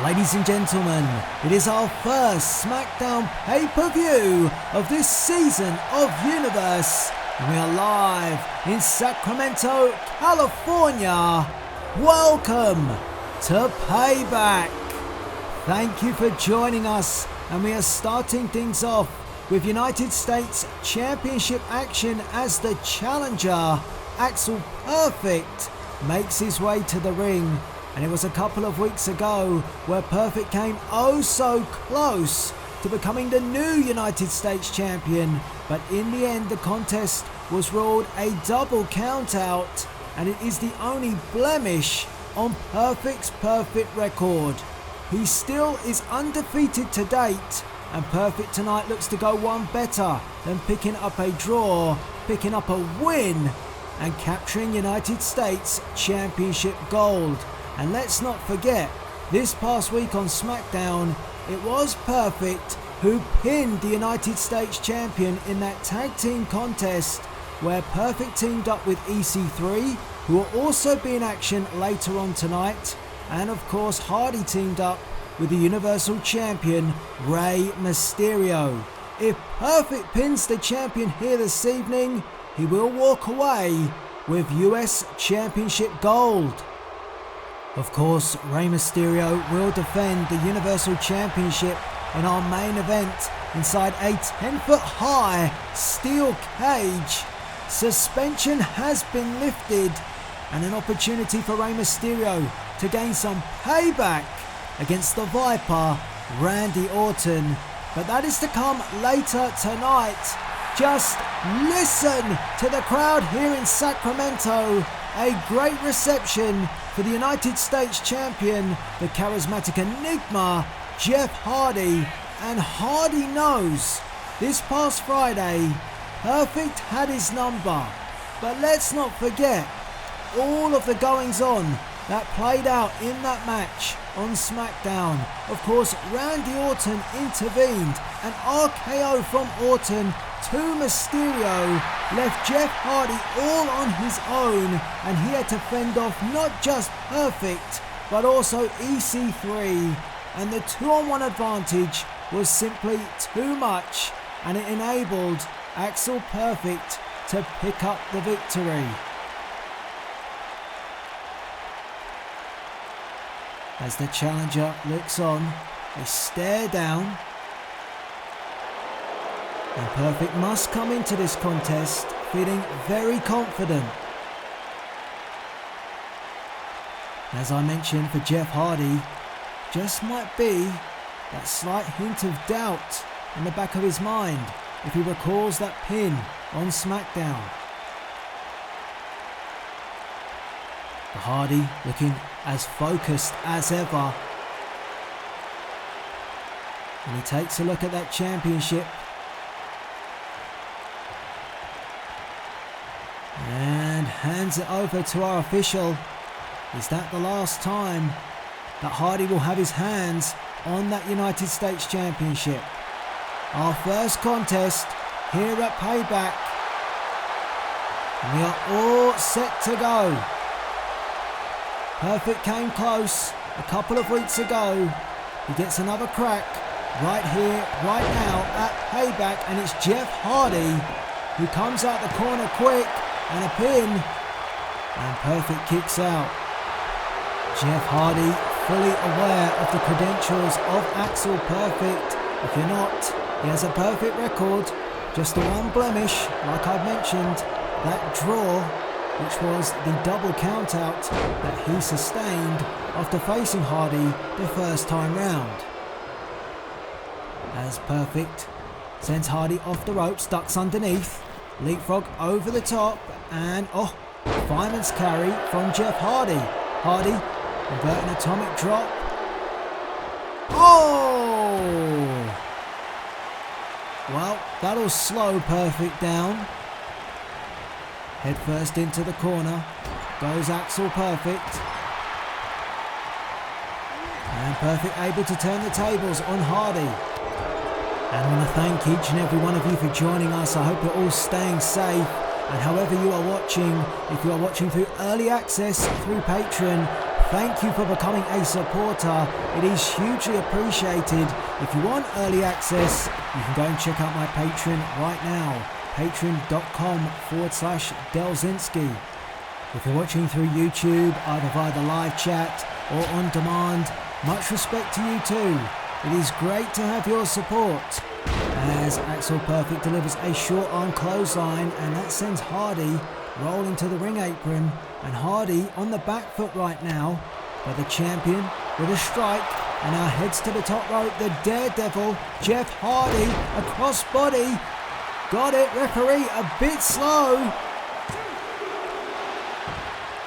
Ladies and gentlemen, it is our first SmackDown pay-per-view of this season of Universe. And we are live in Sacramento, California. Welcome to Payback. Thank you for joining us, and we are starting things off with United States Championship action as the challenger, Axel Perfect, makes his way to the ring. And it was a couple of weeks ago where Perfect came oh so close to becoming the new United States champion. But in the end, the contest was ruled a double countout, and it is the only blemish on Perfect's perfect record. He still is undefeated to date, and Perfect tonight looks to go one better than picking up a draw, picking up a win, and capturing United States Championship gold. And let's not forget, this past week on SmackDown, it was Perfect who pinned the United States champion in that tag team contest, where Perfect teamed up with EC3, who will also be in action later on tonight, and of course Hardy teamed up with the Universal Champion Rey Mysterio. If Perfect pins the champion here this evening, he will walk away with US Championship gold. Of course, Rey Mysterio will defend the Universal Championship in our main event inside a 10-foot high steel cage. Suspension has been lifted, and an opportunity for Rey Mysterio to gain some payback against the Viper, Randy Orton. But that is to come later tonight. Just listen to the crowd here in Sacramento. A great reception for the United States champion, the charismatic enigma, Jeff Hardy. And Hardy knows this past Friday, Perfect had his number. But let's not forget all of the goings on that played out in that match on SmackDown. Of course, Randy Orton intervened. An RKO from Orton to Mysterio left Jeff Hardy all on his own, and he had to fend off not just Perfect, but also EC3. And the 2-on-1 advantage was simply too much, and it enabled Axel Perfect to pick up the victory. As the challenger looks on, they stare down. And Perfect must come into this contest feeling very confident. As I mentioned, for Jeff Hardy, just might be that slight hint of doubt in the back of his mind if he recalls that pin on SmackDown. But Hardy looking as focused as ever. And he takes a look at that championship. And hands it over to our official. Is that the last time that Hardy will have his hands on that United States Championship? Our first contest here at Payback. And we are all set to go. Perfect came close a couple of weeks ago. He gets another crack right here, right now at Payback, and it's Jeff Hardy who comes out the corner quick. And a pin, and Perfect kicks out. Jeff Hardy fully aware of the credentials of Axel Perfect. If you're not, he has a perfect record, just the one blemish, like I've mentioned, that draw, which was the double countout that he sustained after facing Hardy the first time round. As Perfect sends Hardy off the ropes, ducks underneath, leapfrog over the top, and fireman's carry from Jeff Hardy. Hardy inverting atomic drop. Oh! Well, that'll slow Perfect down. Head first into the corner goes Axel Perfect. And Perfect able to turn the tables on Hardy. And I want to thank each and every one of you for joining us. I hope you're all staying safe. And however you are watching, if you are watching through early access through Patreon, thank you for becoming a supporter. It is hugely appreciated. If you want early access, you can go and check out my Patreon right now. Patreon.com/Delzinski. If you're watching through YouTube, either via the live chat or on demand, much respect to you too. It is great to have your support. As Axel Perfect delivers a short arm clothesline, and that sends Hardy rolling to the ring apron, and Hardy on the back foot right now, but the champion with a strike, and now heads to the top rope. The Daredevil, Jeff Hardy, a crossbody, got it, referee a bit slow,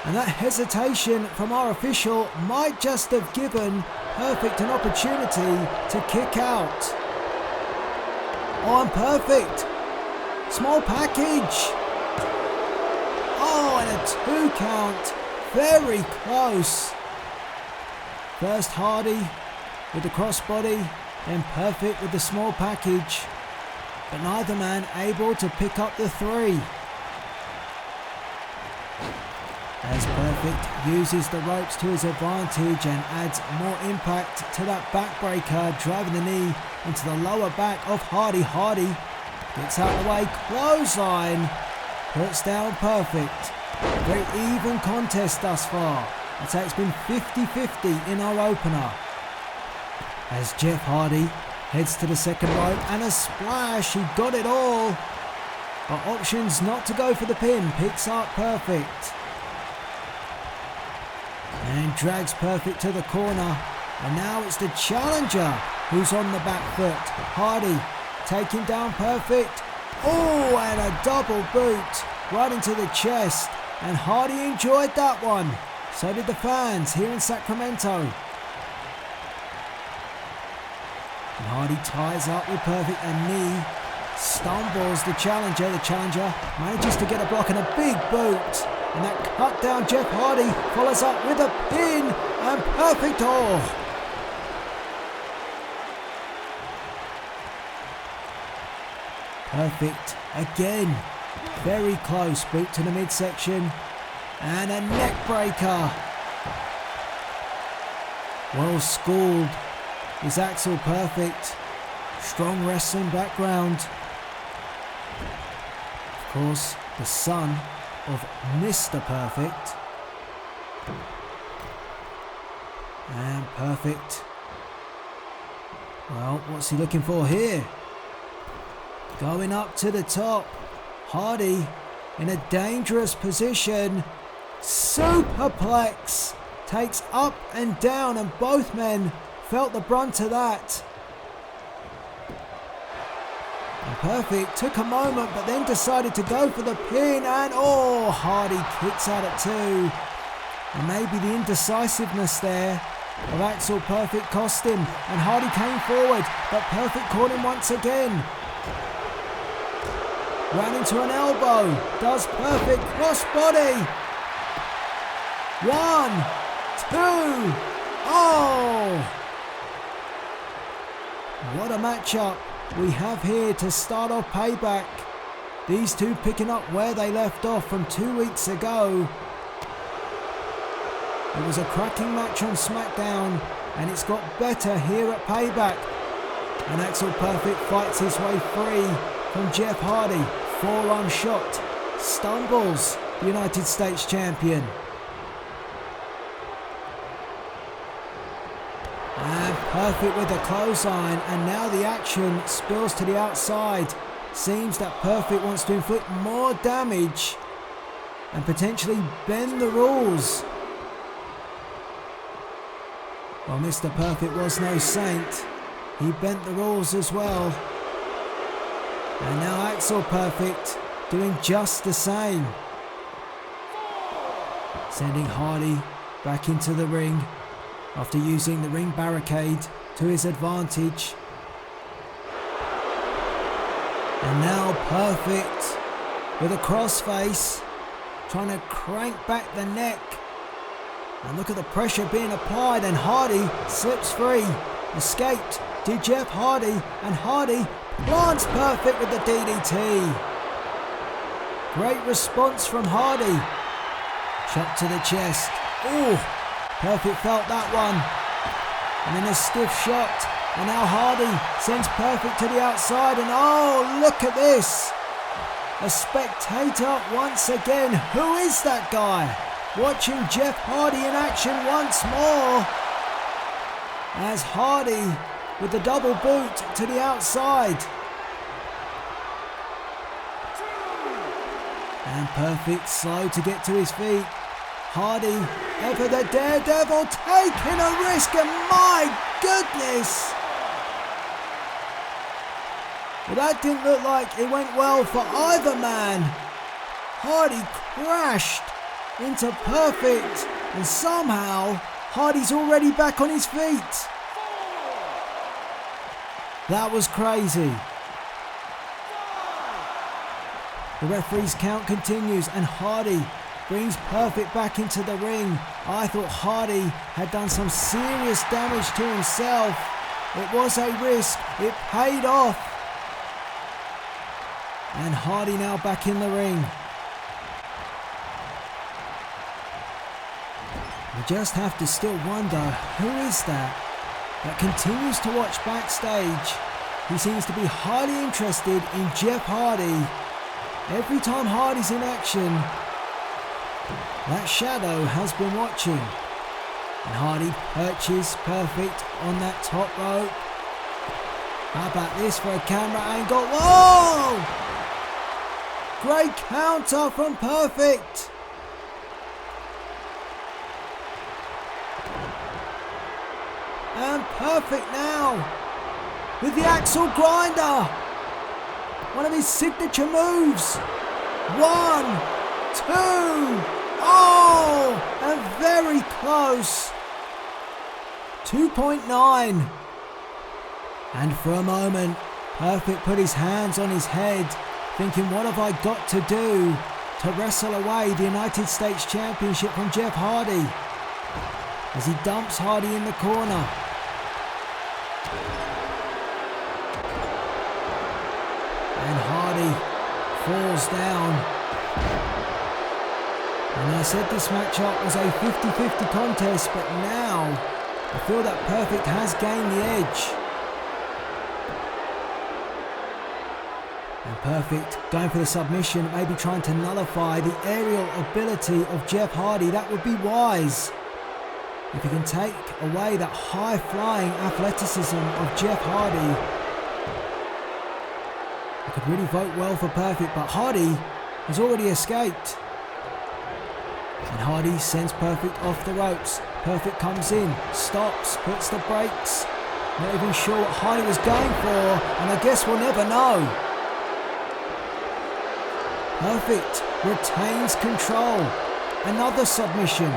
and that hesitation from our official might just have given Perfect an opportunity to kick out. Oh, and Perfect, small package. Oh, and a 2 count, very close. First Hardy with the crossbody, then Perfect with the small package, but neither man able to pick up the 3. As Perfect uses the ropes to his advantage and adds more impact to that backbreaker, driving the knee into the lower back of Hardy. Hardy gets out of the way, clothesline, puts down Perfect. Very even contest thus far. I'd say it's been 50-50 in our opener. As Jeff Hardy heads to the second rope, and a splash, he got it all. But options not to go for the pin, picks up Perfect. And drags Perfect to the corner. And now it's the challenger who's on the back foot. Hardy taking down Perfect. Oh, and a double boot right into the chest. And Hardy enjoyed that one. So did the fans here in Sacramento. And Hardy ties up with Perfect, a knee. Stumbles the challenger. The challenger manages to get a block and a big boot. And that cut down Jeff Hardy follows up with a pin, and Perfect. Oh! Perfect again. Very close. Boot to the midsection. And a neck breaker. Well schooled is Axel Perfect. Strong wrestling background. Of course, the son of Mr. Perfect. And Perfect. Well, what's he looking for here? Going up to the top. Hardy in a dangerous position. Superplex. Takes up and down, and both men felt the brunt of that. And Perfect took a moment, but then decided to go for the pin, and oh, Hardy kicks out at 2. And maybe the indecisiveness there of Axel Perfect cost him, and Hardy came forward, but Perfect caught him once again. Ran into an elbow, does Perfect, crossbody. 1, 2, oh! What a matchup we have here to start off Payback. These two picking up where they left off from 2 weeks ago. It was a cracking match on SmackDown, and it's got better here at Payback. And Axel Perfect fights his way free from Jeff Hardy. Forearm shot. Stumbles the United States champion. And Perfect with the clothesline, and now the action spills to the outside. Seems that Perfect wants to inflict more damage and potentially bend the rules. Well, Mr. Perfect was no saint. He bent the rules as well. And now Axel Perfect doing just the same. Sending Hardy back into the ring after using the ring barricade to his advantage. And now Perfect with a crossface, trying to crank back the neck. And look at the pressure being applied, and Hardy slips free. Escaped to Jeff Hardy, and Hardy plants Perfect with the DDT. Great response from Hardy. Shot to the chest. Ooh, Perfect felt that one. And then a stiff shot. And now Hardy sends Perfect to the outside. And oh, look at this. A spectator once again. Who is that guy? Watching Jeff Hardy in action once more. As Hardy with the double boot to the outside. And Perfect slow to get to his feet. Hardy, ever the daredevil, taking a risk, and my goodness! Well, that didn't look like it went well for either man. Hardy crashed into Perfect, and somehow Hardy's already back on his feet. That was crazy. The referee's count continues, and Hardy brings Perfect back into the ring. I thought Hardy had done some serious damage to himself. It was a risk. It paid off. And Hardy now back in the ring. I just have to still wonder, who is that continues to watch backstage? He seems to be highly interested in Jeff Hardy. Every time Hardy's in action, that shadow has been watching. And Hardy perches Perfect on that top rope. How about this for a camera angle? Whoa! Great counter from Perfect. And Perfect now with the Axel Grinder. One of his signature moves. 1, 2. Oh, and very close. 2.9. And for a moment, Perfect put his hands on his head, thinking, what have I got to do to wrestle away the United States Championship from Jeff Hardy? As he dumps Hardy in the corner. And Hardy falls down. And I said this matchup was a 50-50 contest, but now I feel that Perfect has gained the edge. And Perfect going for the submission, maybe trying to nullify the aerial ability of Jeff Hardy. That would be wise. If he can take away that high-flying athleticism of Jeff Hardy, it could really vote well for Perfect, but Hardy has already escaped. And Hardy sends Perfect off the ropes. Perfect comes in, stops, puts the brakes. Not even sure what Hardy was going for, and I guess we'll never know. Perfect retains control. Another submission.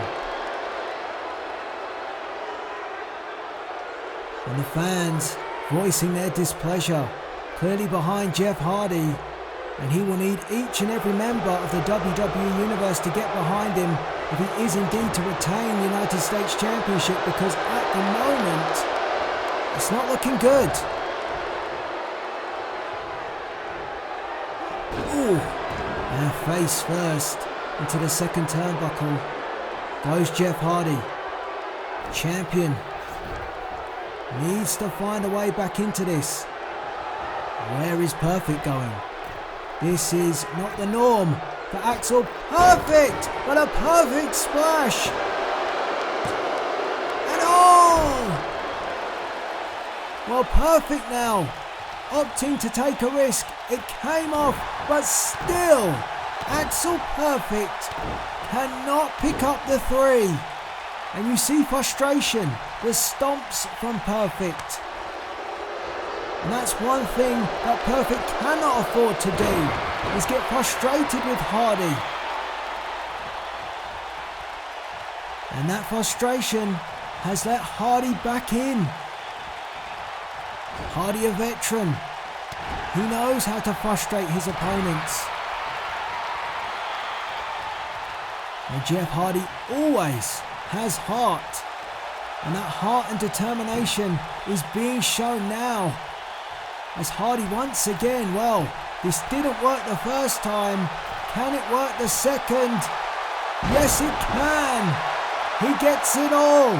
And the fans voicing their displeasure, clearly behind Jeff Hardy. And he will need each and every member of the WWE Universe to get behind him if he is indeed to retain the United States Championship, because at the moment, it's not looking good. Ooh. And face first into the second turnbuckle goes Jeff Hardy. Champion needs to find a way back into this. Where is Perfect going? This is not the norm for Axel Perfect, but a perfect splash. And oh! Well, Perfect now, opting to take a risk. It came off, but still, Axel Perfect cannot pick up the 3. And you see frustration, the stomps from Perfect. And that's one thing that Perfect cannot afford to do, is get frustrated with Hardy. And that frustration has let Hardy back in. Hardy a veteran. He knows how to frustrate his opponents. And Jeff Hardy always has heart. And that heart and determination is being shown now. As Hardy once again, well, this didn't work the first time. Can it work the second? Yes, it can. He gets it all.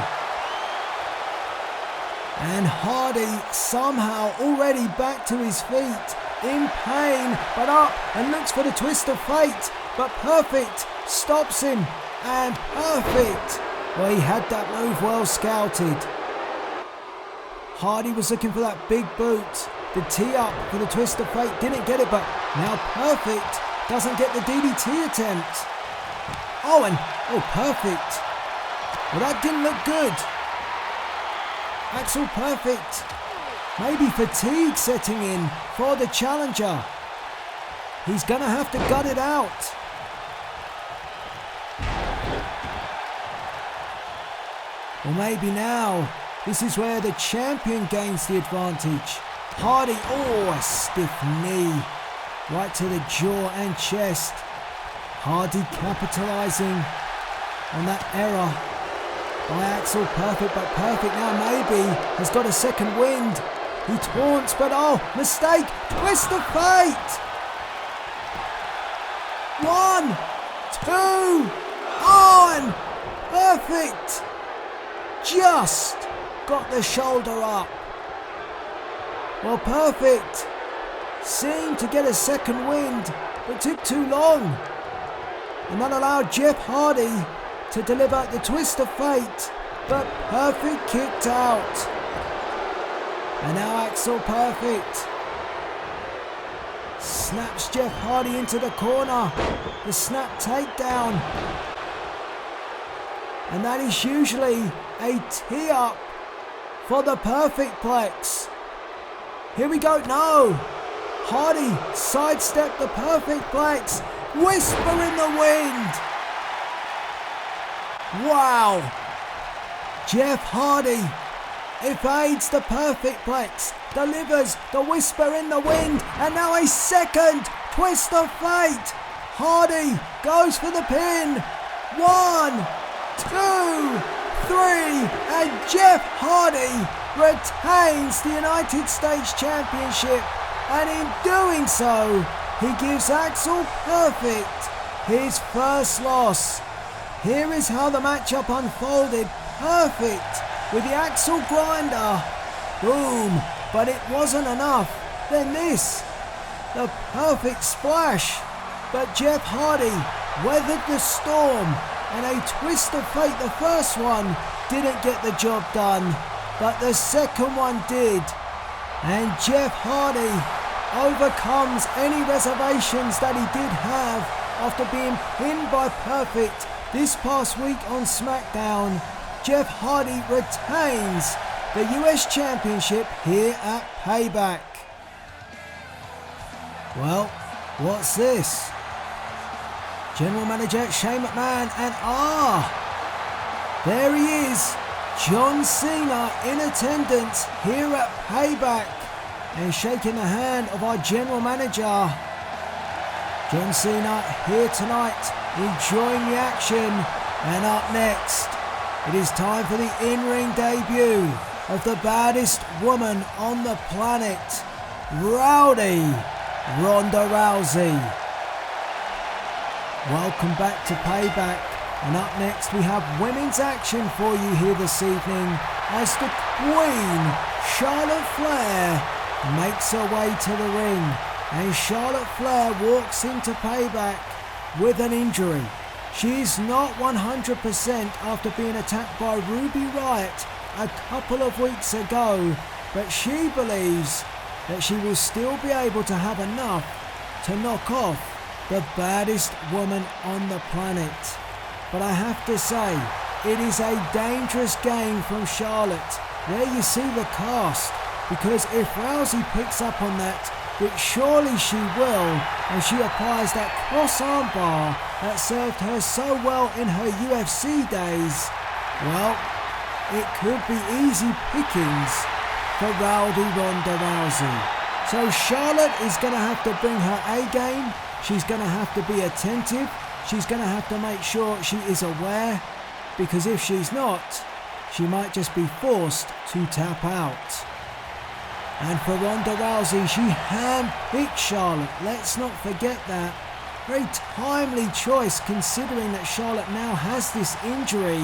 And Hardy somehow already back to his feet, in pain, but up and looks for the twist of fate. But Perfect stops him, and Perfect, well, he had that move well scouted. Hardy was looking for that big boot, the tee up for the twist of fate, didn't get it, but now Perfect doesn't get the DDT attempt. Oh, Perfect. Well, that didn't look good. Axel Perfect, maybe fatigue setting in for the challenger. He's gonna have to gut it out. Or maybe now, this is where the champion gains the advantage. Hardy, a stiff knee, right to the jaw and chest. Hardy capitalizing on that error by Axel Perfect, but Perfect now maybe has got a second wind. He taunts, but mistake, twist of fate. 1, 2, on. Perfect just got the shoulder up. Well, Perfect seemed to get a second wind, but took too long. And that allowed Jeff Hardy to deliver the twist of fate, but Perfect kicked out. And now Axel Perfect snaps Jeff Hardy into the corner. The snap takedown. And that is usually a tee up for the Perfect Plex. Here we go. No. Hardy sidestepped the Perfect Plex. Whisper in the wind. Wow. Jeff Hardy evades the Perfect Plex, delivers the Whisper in the wind, and now a second twist of fate. Hardy goes for the pin. 1, 2, 3, and Jeff Hardy retains the United States Championship, and in doing so, he gives Axel Perfect his first loss. Here is how the matchup unfolded. Perfect with the Axel grinder. Boom, but it wasn't enough. Then this, the Perfect splash. But Jeff Hardy weathered the storm, and a twist of fate, the first one didn't get the job done, but the second one did. And Jeff Hardy overcomes any reservations that he did have after being pinned by Perfect this past week on SmackDown. Jeff Hardy retains the US Championship here at Payback. Well, what's this? General Manager Shane McMahon, and there he is, John Cena in attendance here at Payback and shaking the hand of our General Manager. John Cena here tonight, enjoying the action. And up next, it is time for the in-ring debut of the baddest woman on the planet, Rowdy Ronda Rousey. Welcome back to Payback, and up next we have women's action for you here this evening as the Queen, Charlotte Flair, makes her way to the ring, and Charlotte Flair walks into Payback with an injury. She is not 100% after being attacked by Ruby Riott a couple of weeks ago, but she believes that she will still be able to have enough to knock off the baddest woman on the planet. But I have to say, it is a dangerous game from Charlotte, where you see the cast, because if Rousey picks up on that, which surely she will, and she applies that cross arm bar that served her so well in her UFC days, well, it could be easy pickings for Rowdy Ronda Rousey. So Charlotte is going to have to bring her A game. She's going to have to be attentive. She's going to have to make sure she is aware, because if she's not, she might just be forced to tap out. And for Ronda Rousey, she handpicked Charlotte. Let's not forget that. Very timely choice, considering that Charlotte now has this injury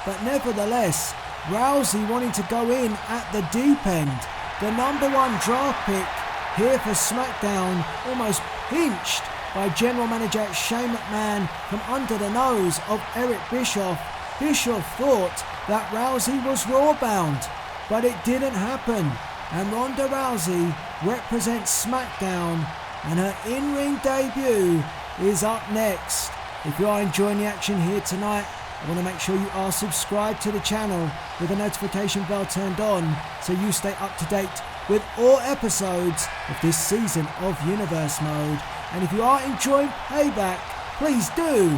but nevertheless, Rousey wanting to go in at the deep end. The number 1 draft pick here for SmackDown, almost pinched by General Manager Shane McMahon from under the nose of Eric Bischoff. Bischoff thought that Rousey was Raw bound, but it didn't happen. And Ronda Rousey represents SmackDown, and her in-ring debut is up next. If you are enjoying the action here tonight, I want to make sure you are subscribed to the channel with the notification bell turned on so you stay up to date with all episodes of this season of Universe Mode. And if you are enjoying Payback, please do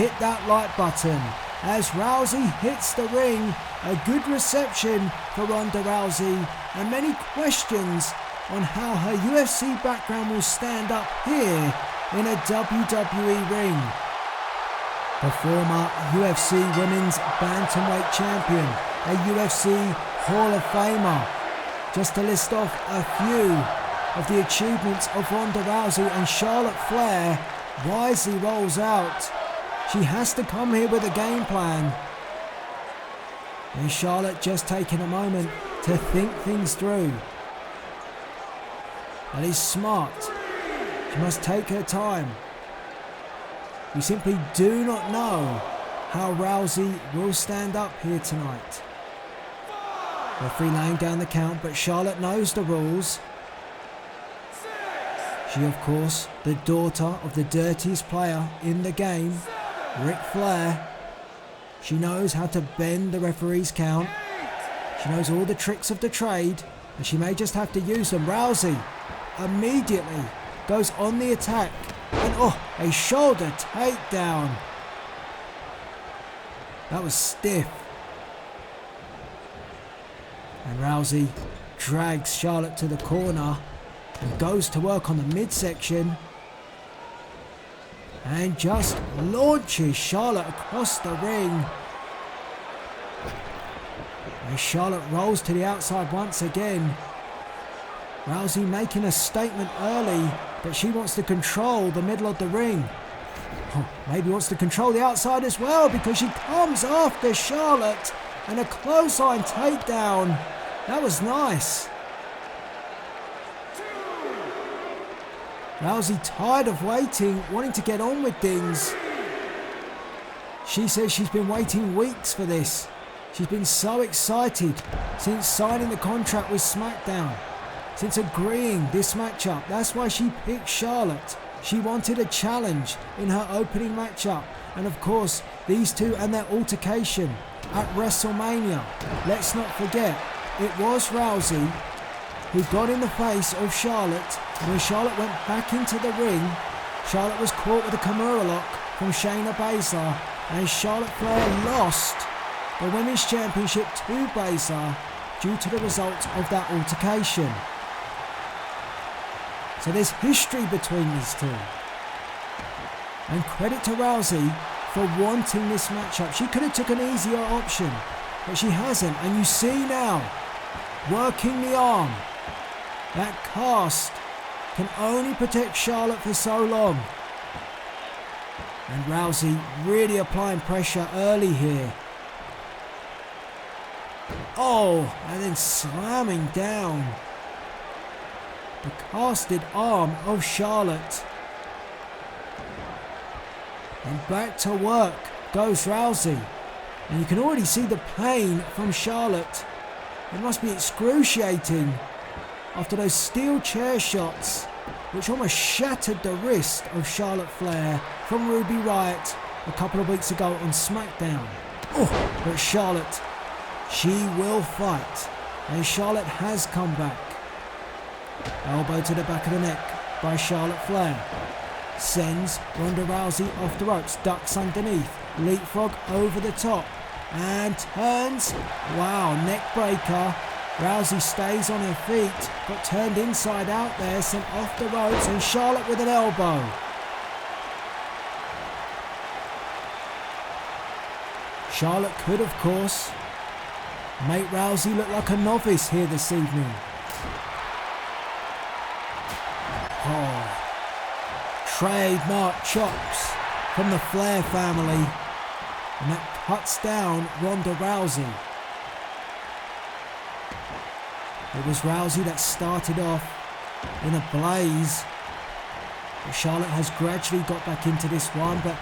hit that like button. As Rousey hits the ring, a good reception for Ronda Rousey and many questions on how her UFC background will stand up here in a WWE ring. The former UFC Women's Bantamweight Champion, a UFC Hall of Famer. Just to list off a few of the achievements of Ronda Rousey, and Charlotte Flair wisely rolls out. She has to come here with a game plan. And Charlotte just taking a moment to think things through. That is smart. She must take her time. We simply do not know how Rousey will stand up here tonight. Referee laying down the count, but Charlotte knows the rules. She, of course, the daughter of the dirtiest player in the game, Ric Flair. She knows how to bend the referee's count. She knows all the tricks of the trade, and she may just have to use them. Rousey immediately goes on the attack, and a shoulder takedown. That was stiff. And Rousey drags Charlotte to the corner and goes to work on the midsection and just launches Charlotte across the ring. And Charlotte rolls to the outside once again. Rousey making a statement early, but she wants to control the middle of the ring. Maybe wants to control the outside as well, because she comes after Charlotte, and a clothesline takedown. That was nice. Rousey tired of waiting, wanting to get on with things. She says she's been waiting weeks for this. She's been so excited since signing the contract with SmackDown, since agreeing this matchup. That's why she picked Charlotte. She wanted a challenge in her opening matchup. And of course, these two and their altercation at WrestleMania. Let's not forget, it was Rousey who got in the face of Charlotte. And when Charlotte went back into the ring, Charlotte was caught with a Kimura lock from Shayna Baszler, and Charlotte Flair lost the Women's Championship to Baszler due to the result of that altercation. So there's history between these two. And credit to Rousey for wanting this matchup. She could have took an easier option, but she hasn't. And you see now, working the arm. That cast can only protect Charlotte for so long. And Rousey really applying pressure early here. And then slamming down the casted arm of Charlotte. And back to work goes Rousey. And you can already see the pain from Charlotte. It must be excruciating after those steel chair shots, which almost shattered the wrist of Charlotte Flair from Ruby Riott a couple of weeks ago on SmackDown. But Charlotte, she will fight. And Charlotte has come back. Elbow to the back of the neck by Charlotte Flair. Sends Ronda Rousey off the ropes, ducks underneath, leapfrog over the top, and turns. Wow, neck breaker. Rousey stays on her feet, but turned inside out there, sent off the ropes, and Charlotte with an elbow. Charlotte could, of course, make Rousey look like a novice here this evening. Trademark chops from the Flair family. and that cuts down Ronda Rousey. It was Rousey that started off in a blaze. But Charlotte has gradually got back into this one, but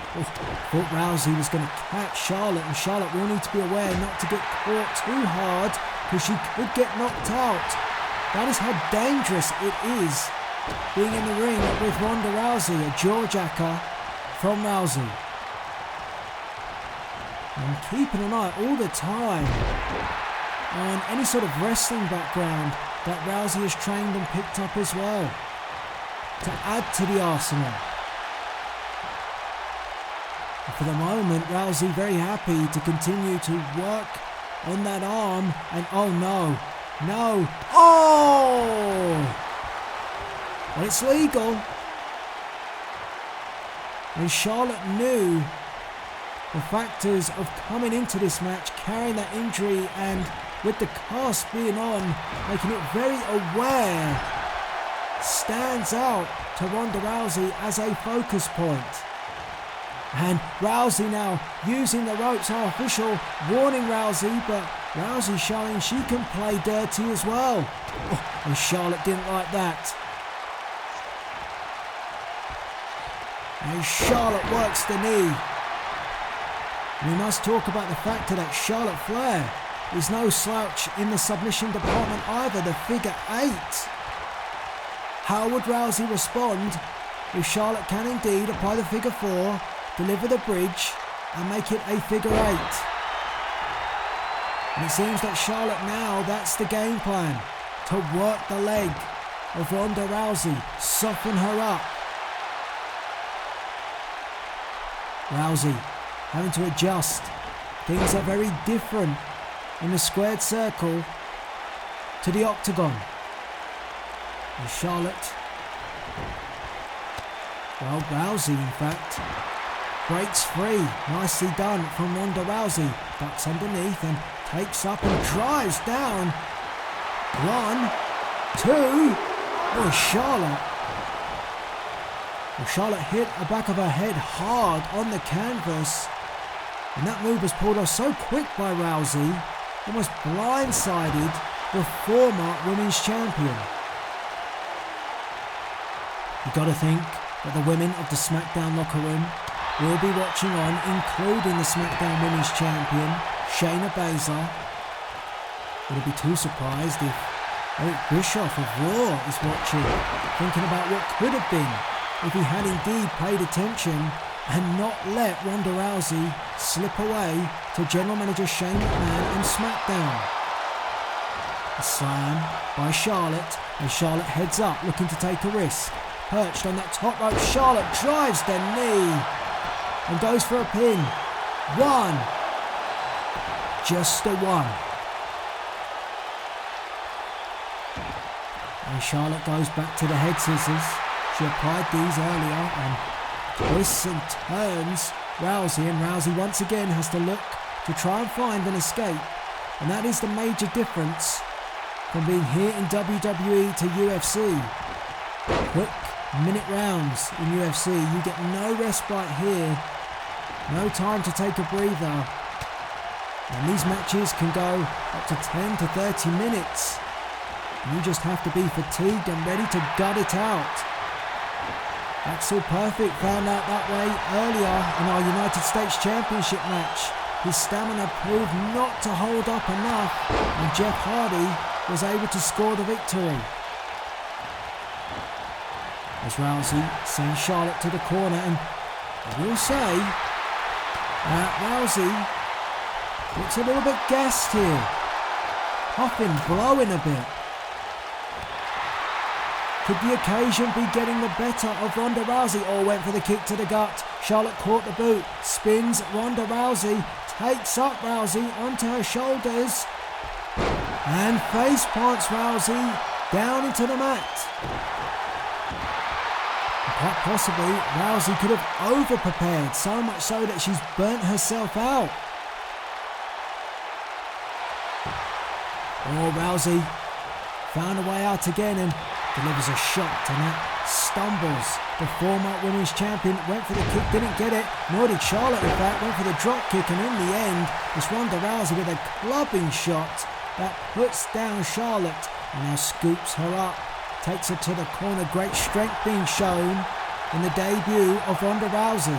thought Rousey was going to catch Charlotte, and Charlotte will need to be aware not to get caught too hard because she could get knocked out. That is how dangerous it is being in the ring with Ronda Rousey, a jaw-jacker from Rousey. And keeping an eye all the time on any sort of wrestling background that Rousey has trained and picked up as well, to add to the arsenal. And for the moment, Rousey very happy to continue to work on that arm, and oh no, oh! Well, it's legal. And Charlotte knew the factors of coming into this match, carrying that injury, and with the cast being on, making it very aware, stands out to Ronda Rousey as a focus point. And Rousey now using the ropes, our official warning Rousey, but Rousey showing she can play dirty as well. Oh, and Charlotte didn't like that. And Charlotte works the knee. And we must talk about the fact that Charlotte Flair is no slouch in the submission department either, the figure 8. How would Rousey respond if Charlotte can indeed apply the figure 4, deliver the bridge, and make it a figure 8? And it seems that Charlotte now, that's the game plan, to work the leg of Ronda Rousey, soften her up. Rousey having to adjust. Things are very different in the squared circle to the octagon. And Charlotte, well, Rousey in fact, breaks free. Nicely done from Ronda Rousey. Ducks underneath and takes up and drives down. 1, 2. Oh, Charlotte. Well, Charlotte hit the back of her head hard on the canvas. And that move was pulled off so quick by Rousey, almost blindsided the former women's champion. You've got to think that the women of the SmackDown locker room will be watching on, including the SmackDown Women's Champion, Shayna Baszler. Would it be too surprised if Eric Bischoff of Raw is watching, thinking about what could have been if he had indeed paid attention and not let Ronda Rousey slip away to General Manager Shane McMahon and SmackDown. A slam by Charlotte, and Charlotte heads up looking to take a risk. Perched on that top rope, Charlotte drives the knee and goes for a pin. 1. Just a 1. And Charlotte goes back to the head scissors. She applied these earlier and twists and turns Rousey, and Rousey once again has to look to try and find an escape. And that is the major difference from being here in WWE to UFC. Quick minute rounds in UFC, you get no respite here, no time to take a breather, and these matches can go up to 10 to 30 minutes. You just have to be fatigued and ready to gut it out. Axel Perfect found out that way earlier in our United States Championship match. His stamina proved not to hold up enough, and Jeff Hardy was able to score the victory. As Rousey sends Charlotte to the corner, and I will say that Rousey looks a little bit gassed here, puffing, blowing a bit. Could the occasion be getting the better of Ronda Rousey? Or went for the kick to the gut. Charlotte caught the boot, spins Ronda Rousey, takes up Rousey onto her shoulders, and face plants Rousey down into the mat. Quite possibly, Rousey could have over-prepared, so much so that she's burnt herself out. Rousey found a way out again and delivers a shot, and that stumbles. The former women's champion went for the kick, didn't get it, nor did Charlotte in fact, went for the drop kick, and in the end, it's Ronda Rousey with a clubbing shot that puts down Charlotte and now scoops her up, takes her to the corner. Great strength being shown in the debut of Ronda Rousey.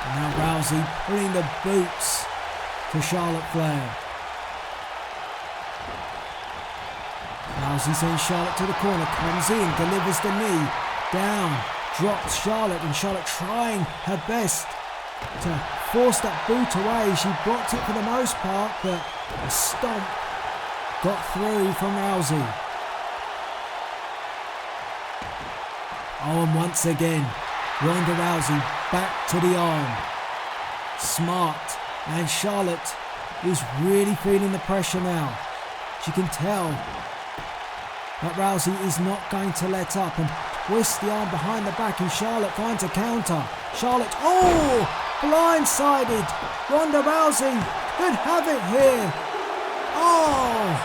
And now Rousey putting the boots to Charlotte Flair. Rousey sends Charlotte to the corner, comes in, delivers the knee, down, drops Charlotte, and Charlotte trying her best to force that boot away. She blocked it for the most part, but a stomp got through from Rousey. Oh, and once again, Ronda Rousey back to the arm. Smart, and Charlotte is really feeling the pressure now. She can tell that Rousey is not going to let up and twists the arm behind the back, and Charlotte finds a counter. Charlotte, oh, blindsided. Ronda Rousey could have it here. Oh,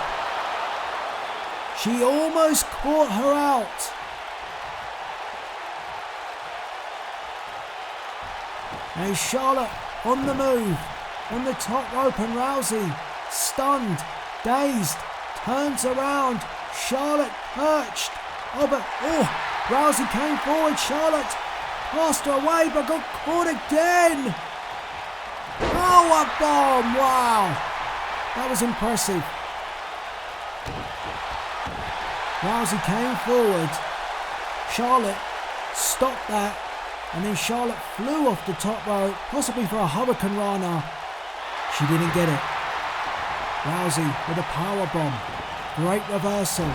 she almost caught her out. And Charlotte on the move, on the top rope, and Rousey, stunned, dazed, turns around. Charlotte perched. Rousey came forward. Charlotte passed her away, but got caught again. Oh, a bomb! Wow, that was impressive. Rousey came forward. Charlotte stopped that, and then Charlotte flew off the top rope, possibly for a Hurricane Rana. She didn't get it. Rousey with a power bomb. Great reversal.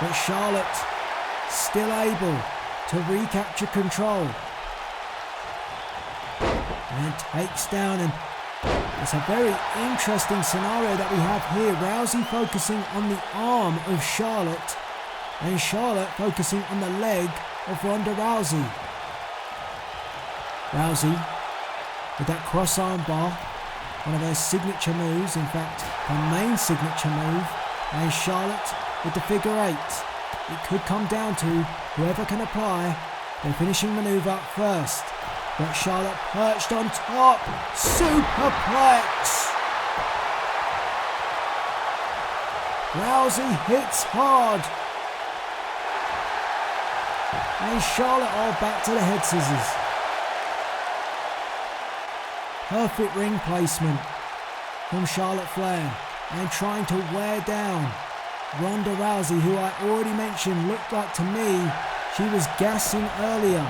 But Charlotte still able to recapture control. And takes down, and it's a very interesting scenario that we have here. Rousey focusing on the arm of Charlotte, and Charlotte focusing on the leg of Ronda Rousey. Rousey with that cross arm bar, one of her signature moves, in fact her main signature move, and Charlotte with the figure eight. It could come down to whoever can apply their finishing manoeuvre first, but Charlotte perched on top, superplex. Rousey hits hard, and Charlotte back to the head scissors. Perfect ring placement from Charlotte Flair, and trying to wear down Ronda Rousey, who I already mentioned looked like to me she was gassing earlier.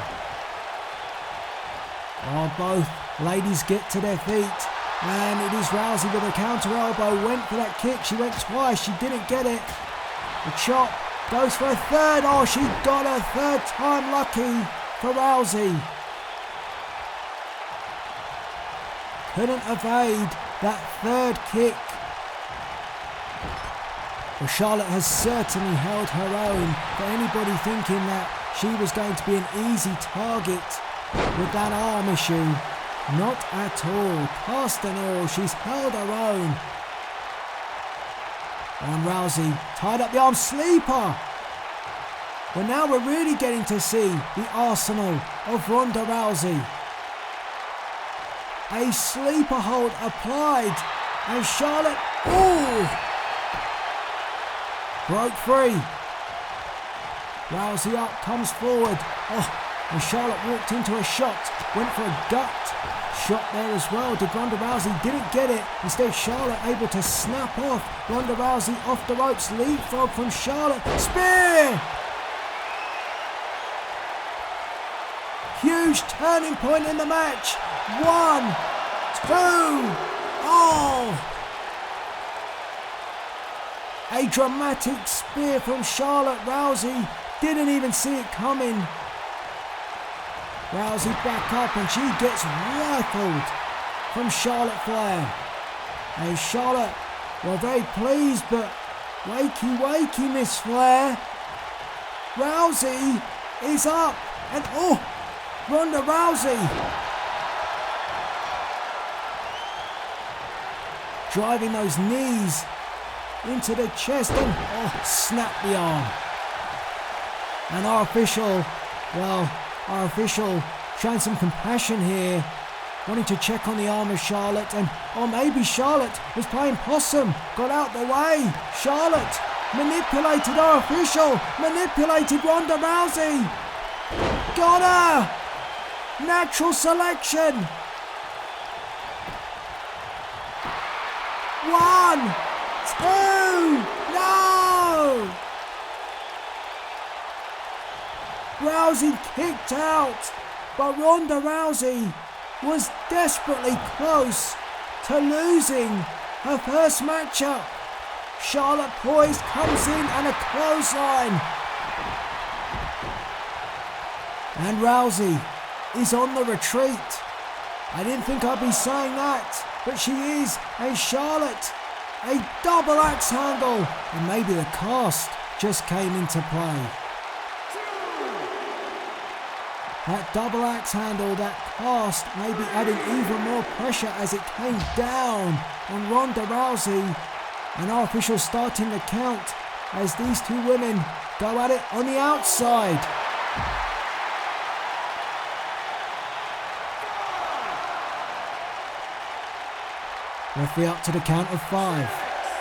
Both ladies get to their feet, and it is Rousey with a counter elbow. Went for that kick, she went twice, she didn't get it. The chop goes for a third. She got her third time lucky for Rousey. Couldn't evade that third kick. Well, Charlotte has certainly held her own. For anybody thinking that she was going to be an easy target with that arm issue, not at all. Past and all, she's held her own. And Rousey tied up the arm, sleeper. Well, now we're really getting to see the arsenal of Ronda Rousey. A sleeper hold applied, and Charlotte, broke free. Rousey up, comes forward. And Charlotte walked into a shot, went for a gut shot there as well. Did Ronda Rousey, didn't get it. Instead, Charlotte able to snap off Ronda Rousey off the ropes. Leapfrog from Charlotte. Spear! Huge turning point in the match. 1, 2, a dramatic spear from Charlotte. Rousey didn't even see it coming. Rousey back up, and she gets rifled from Charlotte Flair. And Charlotte, well, very pleased, but wakey, Miss Flair. Rousey is up, and Ronda Rousey driving those knees into the chest and snap the arm. And our official showing some compassion here, wanting to check on the arm of Charlotte, or maybe Charlotte was playing possum, got out the way. Charlotte manipulated our official, manipulated Ronda Rousey. Got her! Natural selection. 1, 2, no! Rousey kicked out, but Ronda Rousey was desperately close to losing her first matchup. Charlotte poised, comes in, and a clothesline. And Rousey is on the retreat. I didn't think I'd be saying that, but she is. And Charlotte, a double axe handle. And maybe the cast just came into play. That double axe handle, that cast, maybe adding even more pressure as it came down on Ronda Rousey. And our officials starting the count as these two women go at it on the outside. Referee up to the count of 5.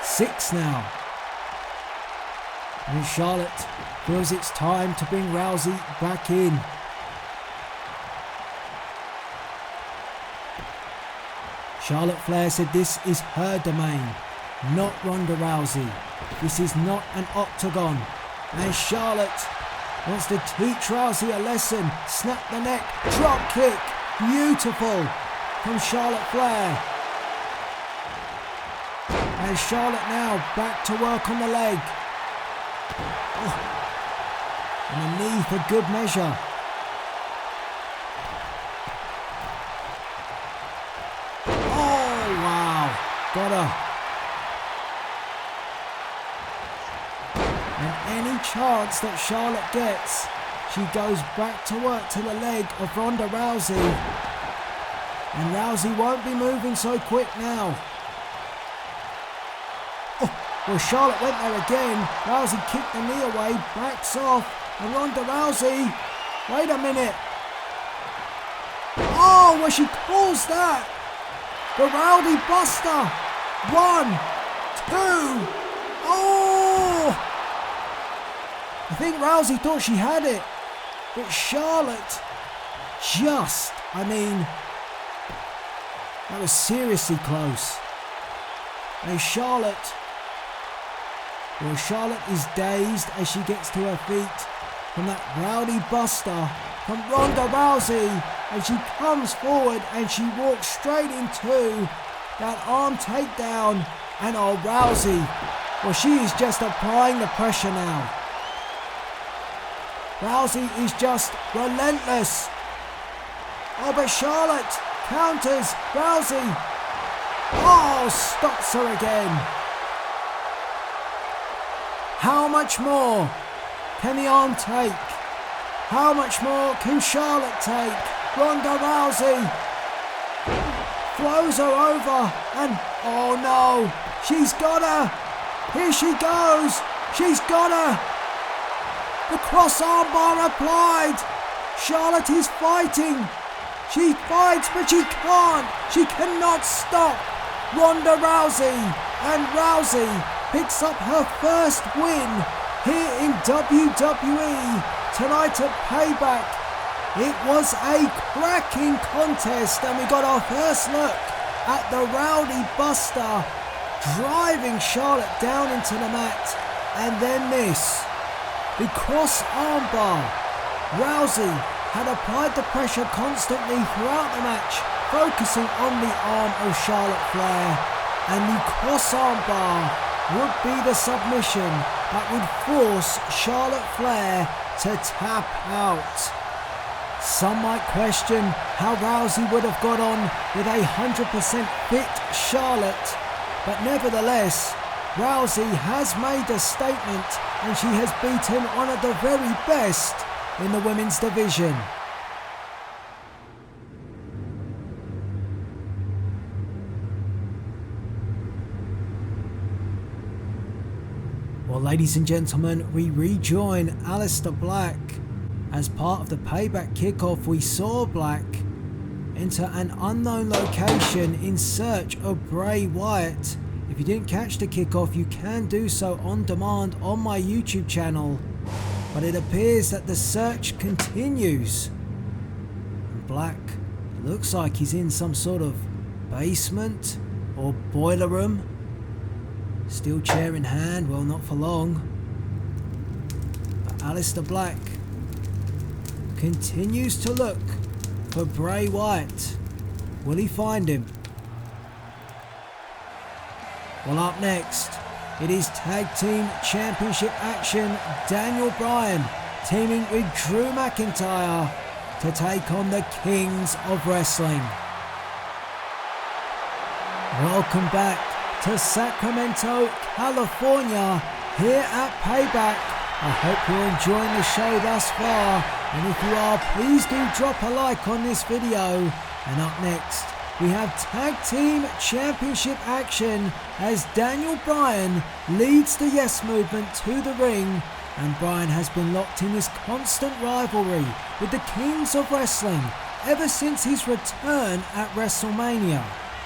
6 now. And Charlotte feels it's time to bring Rousey back in. Charlotte Flair said this is her domain, not Ronda Rousey. This is not an octagon. And Charlotte wants to teach Rousey a lesson. Snap the neck, drop kick. Beautiful from Charlotte Flair. And Charlotte now back to work on the leg. And a knee for good measure. Oh, wow. Got her. And any chance that Charlotte gets, she goes back to work to the leg of Ronda Rousey. And Rousey won't be moving so quick now. Well, Charlotte went there again. Rousey kicked the knee away, backs off, and Ronda Rousey, wait a minute. Oh, well, she calls that. The Rowdy Buster. 1, 2. Oh! I think Rousey thought she had it, but Charlotte that was seriously close. And Charlotte is dazed as she gets to her feet from that Rowdy Buster from Ronda Rousey, and she comes forward and she walks straight into that arm takedown. And Rousey, well, she is just applying the pressure now. Rousey is just relentless. Oh, but Charlotte counters Rousey. Oh, stops her again. How much more can the arm take? How much more can Charlotte take? Ronda Rousey throws her over and oh no, she's got her. Here she goes. She's got her. The cross armbar applied. Charlotte is fighting. She fights, but she can't. She cannot stop Ronda Rousey. And Rousey picks up her first win here in WWE tonight at Payback. It was a cracking contest, and we got our first look at the Rowdy Buster driving Charlotte down into the mat. And then this, the cross armbar. Rousey had applied the pressure constantly throughout the match, focusing on the arm of Charlotte Flair, and the cross armbar would be the submission that would force Charlotte Flair to tap out. Some might question how Rousey would have got on with 100% fit Charlotte, but nevertheless, Rousey has made a statement and she has beaten one of the very best in the women's division. Ladies and gentlemen, we rejoin Aleister Black. As part of the Payback kickoff, we saw Black enter an unknown location in search of Bray Wyatt. If you didn't catch the kickoff, you can do so on demand on my YouTube channel. But it appears that the search continues. Black looks like he's in some sort of basement or boiler room. Steel chair in hand, well, not for long. But Aleister Black continues to look for Bray Wyatt. Will he find him? Well, up next, it is Tag Team Championship action. Daniel Bryan teaming with Drew McIntyre to take on the Kings of Wrestling. Welcome back to Sacramento, California, here at Payback. I hope you're enjoying the show thus far, and if you are, please do drop a like on this video. And up next, we have Tag Team Championship action as Daniel Bryan leads the Yes Movement to the ring, and Bryan has been locked in this constant rivalry with the Kings of Wrestling ever since his return at WrestleMania.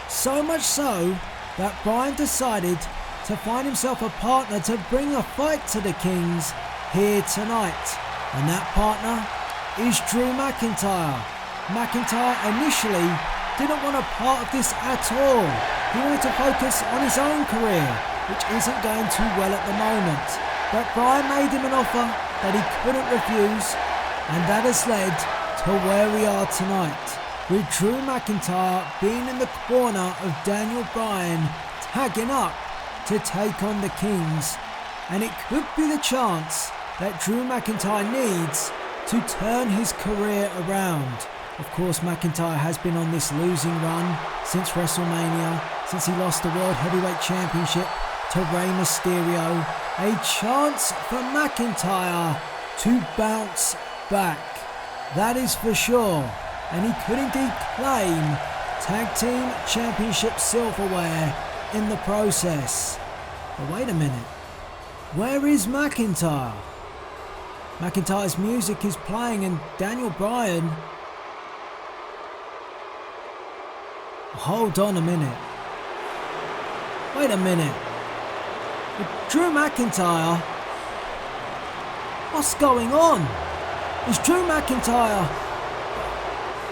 So much so that Bryan decided to find himself a partner to bring a fight to the Kings here tonight. And that partner is Drew McIntyre. McIntyre initially didn't want a part of this at all. He wanted to focus on his own career, which isn't going too well at the moment. But Bryan made him an offer that he couldn't refuse, and that has led to where we are tonight, with Drew McIntyre being in the corner of Daniel Bryan, tagging up to take on the Kings. And it could be the chance that Drew McIntyre needs to turn his career around. Of course, McIntyre has been on this losing run since WrestleMania, since he lost the World Heavyweight Championship to Rey Mysterio. A chance for McIntyre to bounce back, that is for sure. And he could indeed claim Tag Team Championship silverware in the process. But wait a minute, where is McIntyre? McIntyre's music is playing and Daniel Bryan... Hold on a minute. Wait a minute. Drew McIntyre? What's going on? Is Drew McIntyre...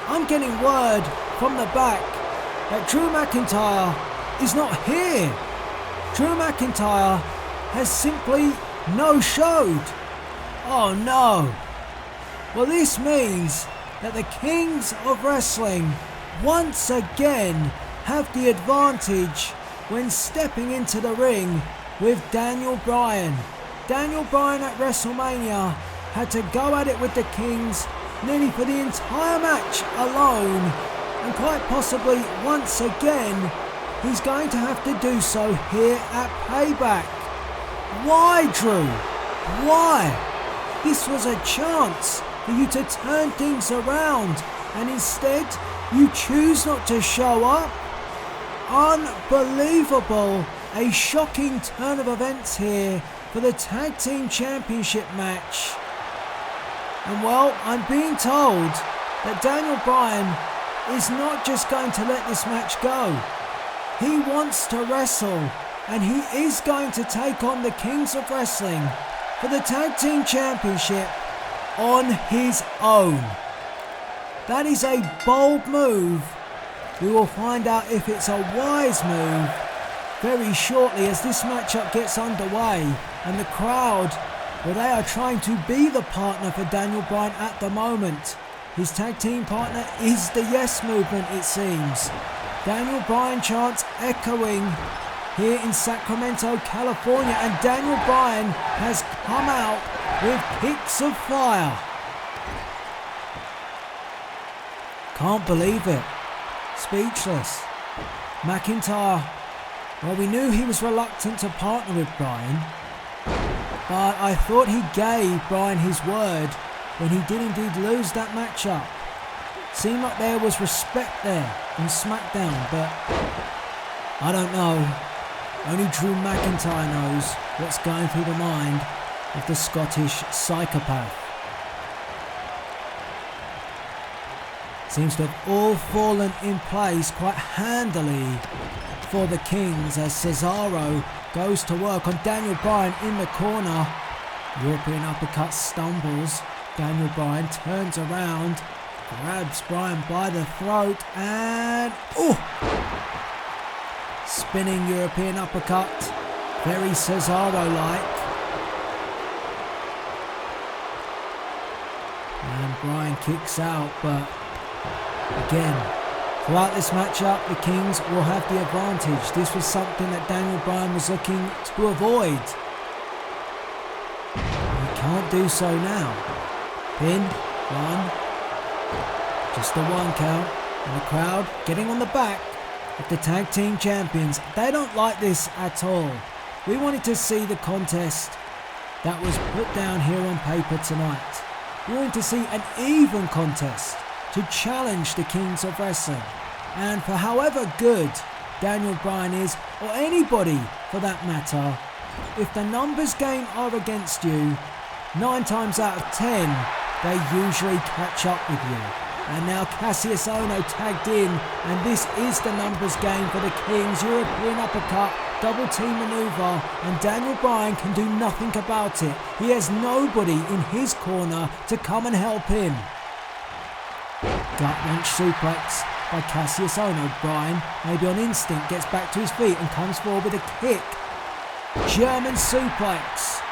I'm getting word from the back that Drew McIntyre is not here. Drew McIntyre has simply no-showed. Oh no. Well, this means that the Kings of Wrestling once again have the advantage when stepping into the ring with Daniel Bryan. Daniel Bryan at WrestleMania had to go at it with the Kings nearly for the entire match alone, and quite possibly once again he's going to have to do so here at Payback. Why, Drew? Why? This was a chance for you to turn things around, and instead you choose not to show up? Unbelievable. A shocking turn of events here for the Tag Team Championship match. And well, I'm being told that Daniel Bryan is not just going to let this match go. He wants to wrestle, and he is going to take on the Kings of Wrestling for the Tag Team Championship on his own. That is a bold move. We will find out if it's a wise move very shortly as this matchup gets underway, and the crowd, well, they are trying to be the partner for Daniel Bryan at the moment. His tag team partner is the Yes Movement, it seems. Daniel Bryan chants echoing here in Sacramento, California, and Daniel Bryan has come out with kicks of fire. Can't believe it. Speechless. McIntyre, well, we knew he was reluctant to partner with Bryan, but I thought he gave Bryan his word when he did indeed lose that matchup. Seemed like there was respect there in SmackDown, but I don't know. Only Drew McIntyre knows what's going through the mind of the Scottish psychopath. Seems to have all fallen in place quite handily for the Kings as Cesaro goes to work on Daniel Bryan in the corner. European uppercut stumbles. Daniel Bryan turns around, grabs Bryan by the throat and spinning European uppercut, very Cesaro-like. And Bryan kicks out, but again, throughout this matchup, the Kings will have the advantage. This was something that Daniel Bryan was looking to avoid. He can't do so now. Pin, 1, just a 1 count, and the crowd getting on the back of the tag team champions. They don't like this at all. We wanted to see the contest that was put down here on paper tonight. We wanted to see an even contest to challenge the Kings of Wrestling. And for however good Daniel Bryan is, or anybody for that matter, if the numbers game are against you, 9 times out of 10, they usually catch up with you. And now Cassius Ohno tagged in, and this is the numbers game for the Kings. European uppercut, double team maneuver, and Daniel Bryan can do nothing about it. He has nobody in his corner to come and help him. Gut wrench suplex by Cassius Ohno. Bryan, maybe on instinct, gets back to his feet and comes forward with a kick. German suplex.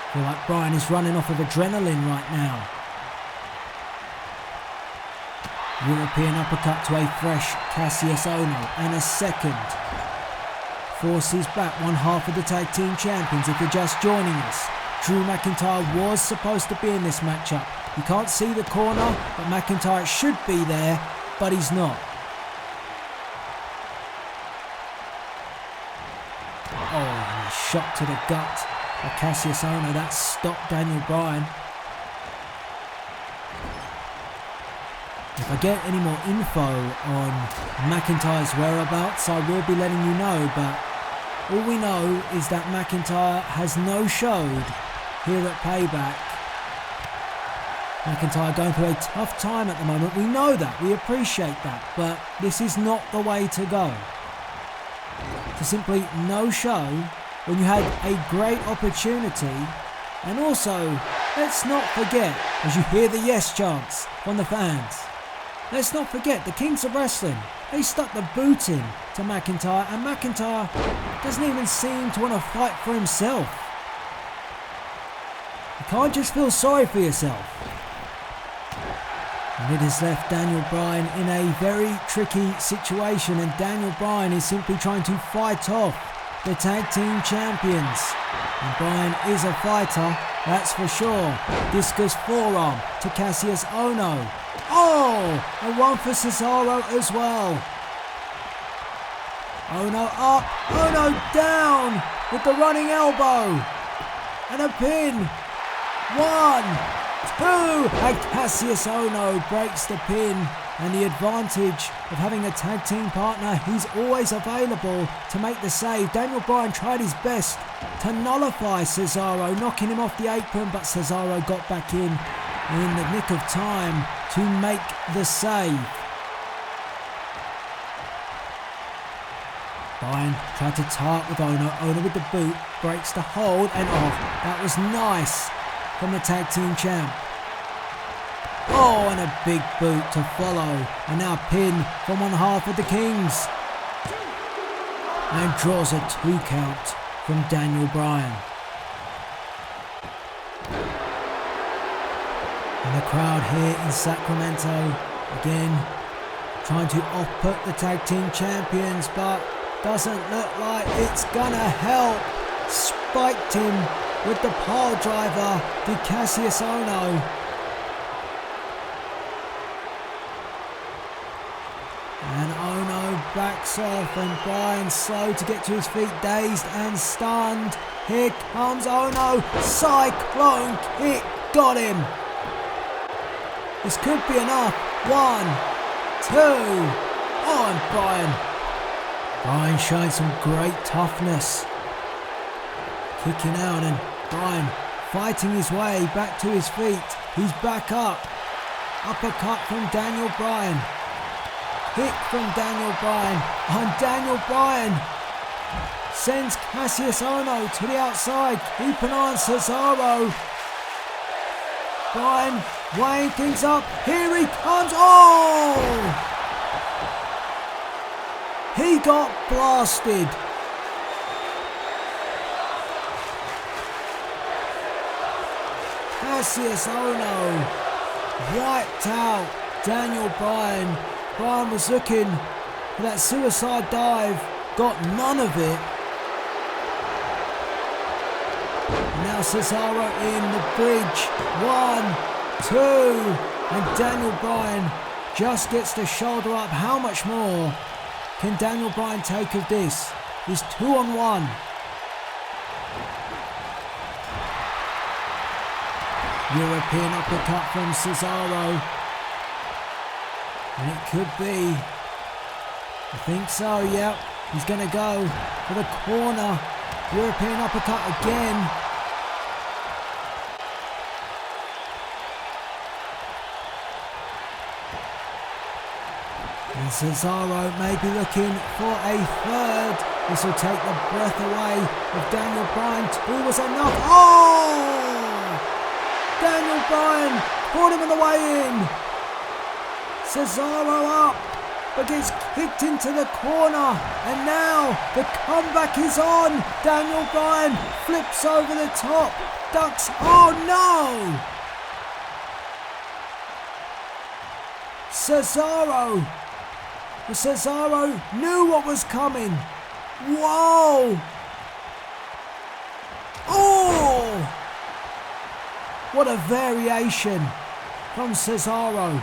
I feel like Bryan is running off of adrenaline right now. European uppercut to a fresh Cassius Ohno, and a second. Forces back one half of the tag team champions. If you're just joining us, Drew McIntyre was supposed to be in this matchup. You can't see the corner, but McIntyre should be there, but he's not. Oh, and a shot to the gut by Cassius Ohno. That stopped Daniel Bryan. If I get any more info on McIntyre's whereabouts, I will be letting you know, but all we know is that McIntyre has no-showed here at Payback. McIntyre going through a tough time at the moment. We know that, we appreciate that, but this is not the way to go. To simply no-show when you had a great opportunity, and also, let's not forget, as you hear the yes chants from the fans, let's not forget, the Kings of Wrestling, they stuck the boot in to McIntyre, and McIntyre doesn't even seem to want to fight for himself. You can't just feel sorry for yourself. And it has left Daniel Bryan in a very tricky situation, and Daniel Bryan is simply trying to fight off the tag team champions. And Bryan is a fighter, that's for sure. Discus forearm to Cassius Ohno. Oh, and one for Cesaro as well. Ohno up, Ohno down with the running elbow. And a pin. 1, 2, and Cassius Ohno breaks the pin. And the advantage of having a tag team partner, he's always available to make the save. Daniel Bryan tried his best to nullify Cesaro, knocking him off the apron, but Cesaro got back in the nick of time to make the save. Bryan tried to tie up with Ohno. Ohno with the boot, breaks the hold and off. That was nice from the tag team champ. Oh, and a big boot to follow. And now a pin from one half of the Kings. And draws a 2 count from Daniel Bryan. And the crowd here in Sacramento, again, trying to off-put the tag team champions, but doesn't look like it's gonna help. Spiked him with the pile driver, did Cassius Ohno. And Ohno backs off, and Bryan slow to get to his feet, dazed and stunned. Here comes Ohno, cyclone kick, got him. This could be enough. 1, 2. Oh, and Bryan showing some great toughness. Kicking out and Bryan fighting his way back to his feet. He's back up. Uppercut from Daniel Bryan. Kick from Daniel Bryan. And Daniel Bryan sends Cassius Ohno to the outside. Keep an eye on Cesaro. Bryan weighing things up. Here he comes. Oh! He got blasted. Cassius Ohno wiped out Daniel Bryan. Bryan was looking for that suicide dive. Got none of it. Now Cesaro in the bridge. 1, 2. And Daniel Bryan just gets the shoulder up. How much more can Daniel Bryan take of this? He's 2-on-1. European uppercut from Cesaro. And it could be. I think so, yep. He's going to go for the corner. European uppercut again. And Cesaro may be looking for a third. This will take the breath away of Daniel Bryan. 2 was enough. Oh! Daniel Bryan caught him on the way in. Cesaro up, but gets kicked into the corner. And now the comeback is on. Daniel Bryan flips over the top. Ducks. Oh no! Cesaro knew what was coming. Whoa! Oh! What a variation from Cesaro.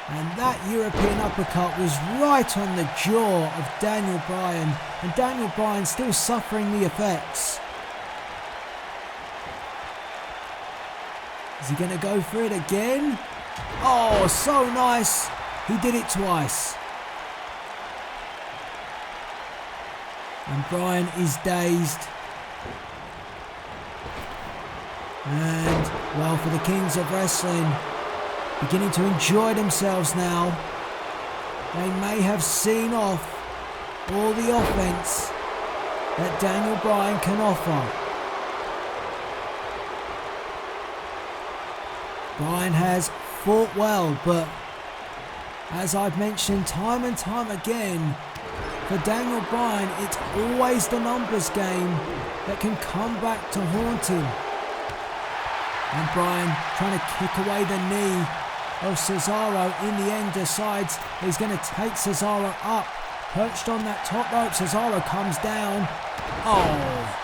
And that European uppercut was right on the jaw of Daniel Bryan. And Daniel Bryan still suffering the effects. Is he going to go for it again? Oh, so nice. He did it twice. And Bryan is dazed. And, well, for the Kings of Wrestling, beginning to enjoy themselves now. They may have seen off all the offense that Daniel Bryan can offer. Bryan has fought well, but as I've mentioned time and time again, for Daniel Bryan, it's always the numbers game that can come back to haunt him. And Bryan trying to kick away the knee of Cesaro. In the end decides he's going to take Cesaro up. Perched on that top rope, Cesaro comes down. Oh!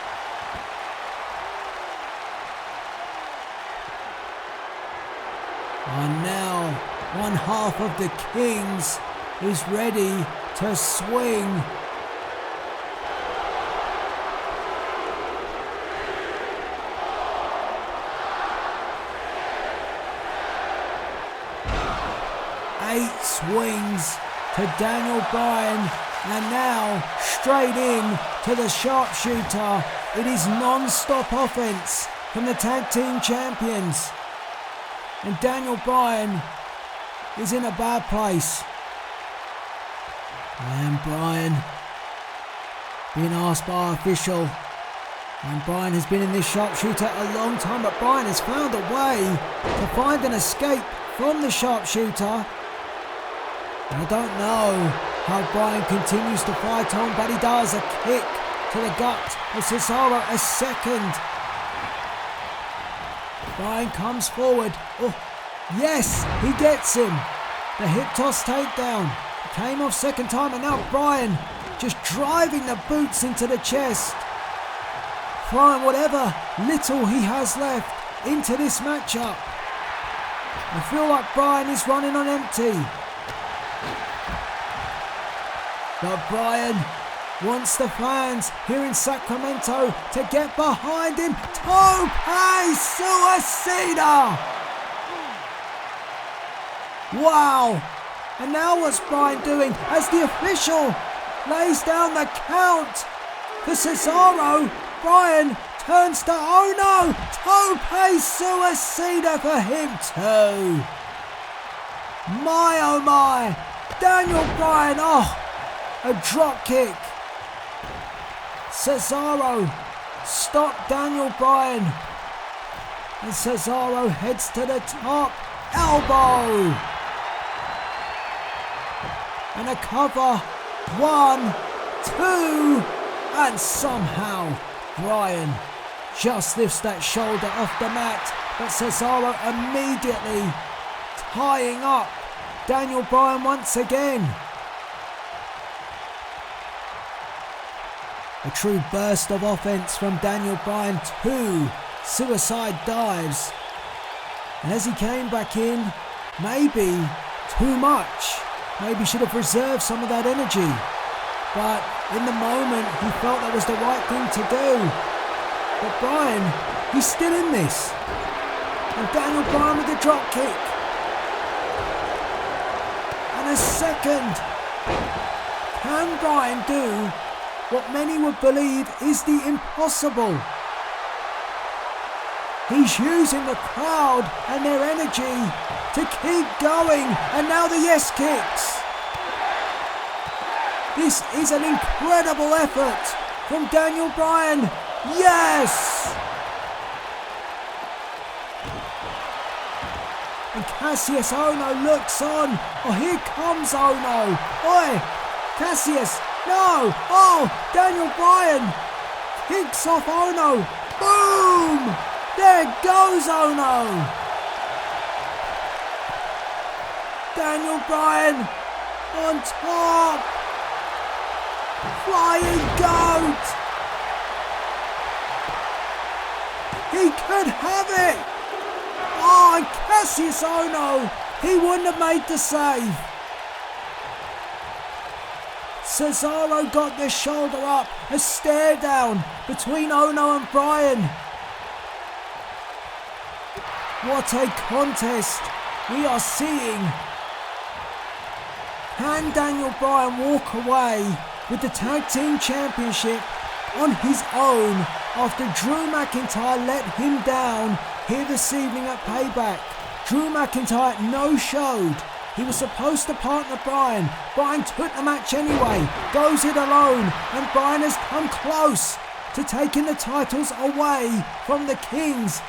And now one half of the Kings is ready to swing. Eight swings to Daniel Bryan, and now straight in to the sharpshooter. It is non-stop offense from the tag team champions. And Daniel Bryan is in a bad place. And Bryan being asked by our official. And Bryan has been in this sharpshooter a long time, but Bryan has found a way to find an escape from the sharpshooter. And I don't know how Bryan continues to fight on, but he does. A kick to the gut of Cesaro, a second. Bryan comes forward. Oh, yes, he gets him. The hip toss takedown. Came off second time, and now Bryan just driving the boots into the chest. Throwing whatever little he has left into this matchup. I feel like Bryan is running on empty. But Bryan wants the fans here in Sacramento to get behind him. Tope Suicida! Wow! And now what's Bryan doing as the official lays down the count for Cesaro? Bryan turns to Ono. Tope suicida for him too. My oh my. Daniel Bryan, a drop kick. Cesaro stopped Daniel Bryan. And Cesaro heads to the top. Elbow. And a cover. 1, 2, and somehow Bryan just lifts that shoulder off the mat, but Cesaro immediately tying up Daniel Bryan once again. A true burst of offense from Daniel Bryan, 2 suicide dives. And as he came back in, maybe too much. Maybe should have reserved some of that energy. But in the moment, he felt that was the right thing to do. But Bryan, he's still in this. And Daniel Bryan with a drop kick. And a second. Can Bryan do what many would believe is the impossible? He's using the crowd and their energy to keep going, and now the yes kicks. This is an incredible effort from Daniel Bryan. Yes! And Cassius Ohno looks on. Oh, here comes Ohno. Oi, Cassius, no! Oh, Daniel Bryan kicks off Ohno. Boom! There goes Ohno. Daniel Bryan on top. Flying goat. He could have it. Oh, and Cassius Ohno, he wouldn't have made the save. Cesaro got the shoulder up, a stare down between Ohno and Bryan. What a contest we are seeing. Can Daniel Bryan walk away with the Tag Team Championship on his own after Drew McIntyre let him down here this evening at Payback? Drew McIntyre no-showed. He was supposed to partner Bryan. Bryan took the match anyway, goes it alone, and Bryan has come close to taking the titles away from the Kings.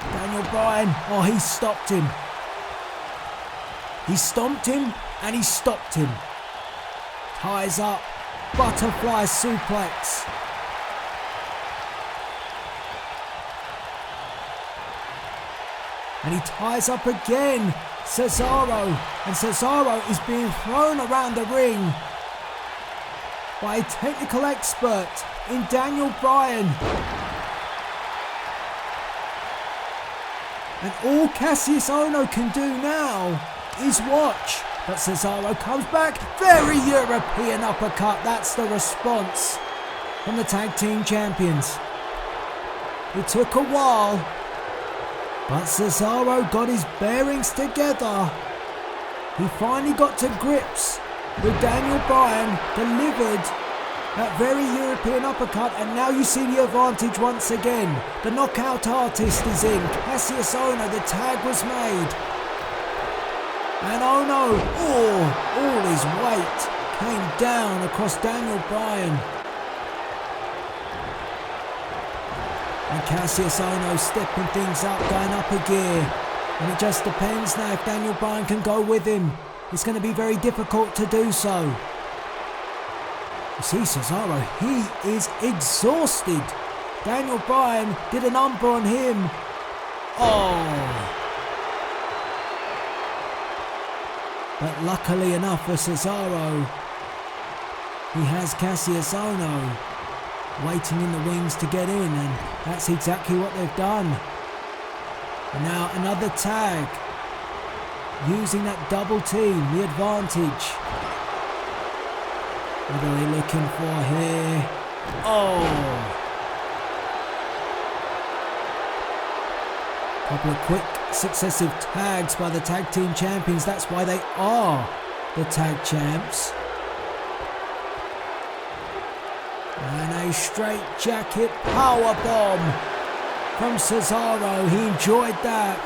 Daniel Bryan, oh, he stopped him. He stomped him and he stopped him. Ties up, butterfly suplex. And he ties up again Cesaro. And Cesaro is being thrown around the ring by a technical expert in Daniel Bryan. And all Cassius Ohno can do now is watch. But Cesaro comes back. Very European uppercut. That's the response from the Tag Team Champions. It took a while, but Cesaro got his bearings together. He finally got to grips with Daniel Bryan, delivered that very European uppercut, and now you see the advantage once again. The knockout artist is in. Cassius Ohno, the tag was made. And Ohno, all his weight came down across Daniel Bryan. And Cassius Ohno stepping things up, going up a gear. And it just depends now if Daniel Bryan can go with him. It's going to be very difficult to do so. You see Cesaro, he is exhausted. Daniel Bryan did a number on him. Oh. But luckily enough for Cesaro, he has Cassius Ohno waiting in the wings to get in, and that's exactly what they've done. And now another tag, using that double team, the advantage. What are they looking for here? Oh! Couple of quick successive tags by the tag team champions. That's why they are the tag champs. And a straight jacket power bomb from Cesaro. He enjoyed that.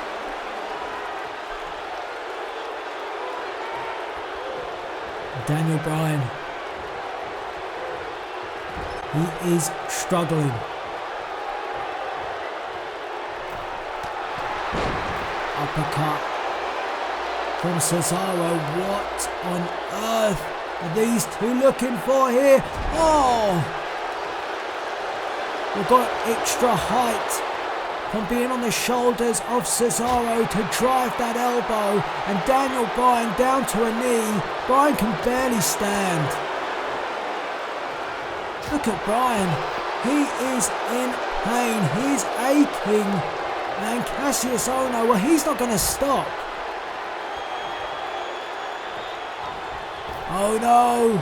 Daniel Bryan. He is struggling. Uppercut from Cesaro. What on earth are these two looking for here? Oh! We've got extra height from being on the shoulders of Cesaro to drive that elbow, and Daniel Bryan down to a knee. Bryan can barely stand. Look at Bryan. He is in pain. He's aching. And Cassius Ohno, well, he's not going to stop. Oh no!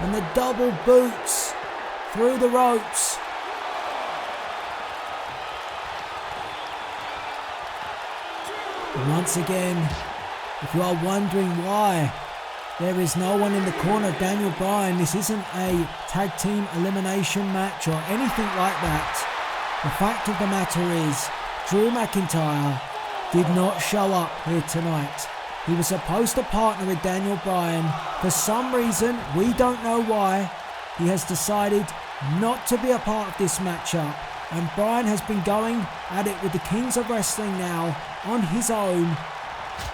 And the double boots through the ropes. And once again, if you are wondering why there is no one in the corner of Daniel Bryan, this isn't a tag team elimination match or anything like that. The fact of the matter is, Drew McIntyre did not show up here tonight. He was supposed to partner with Daniel Bryan. For some reason, we don't know why, he has decided not to be a part of this matchup. And Bryan has been going at it with the Kings of Wrestling now on his own.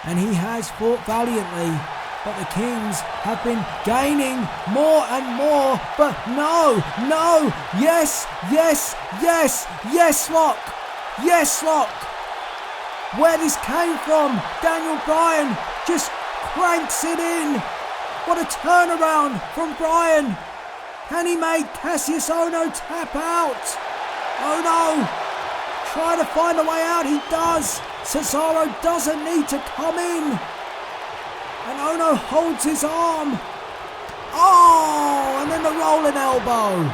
And he has fought valiantly. But the Kings have been gaining more and more. But no, yes, lock. Yes, lock. Where this came from, Daniel Bryan just cranks it in. What a turnaround from Bryan. Can he make Cassius Ohno tap out? Oh no. Try to find a way out, he does. Cesaro doesn't need to come in. And Ohno holds his arm. Oh, and then the rolling elbow.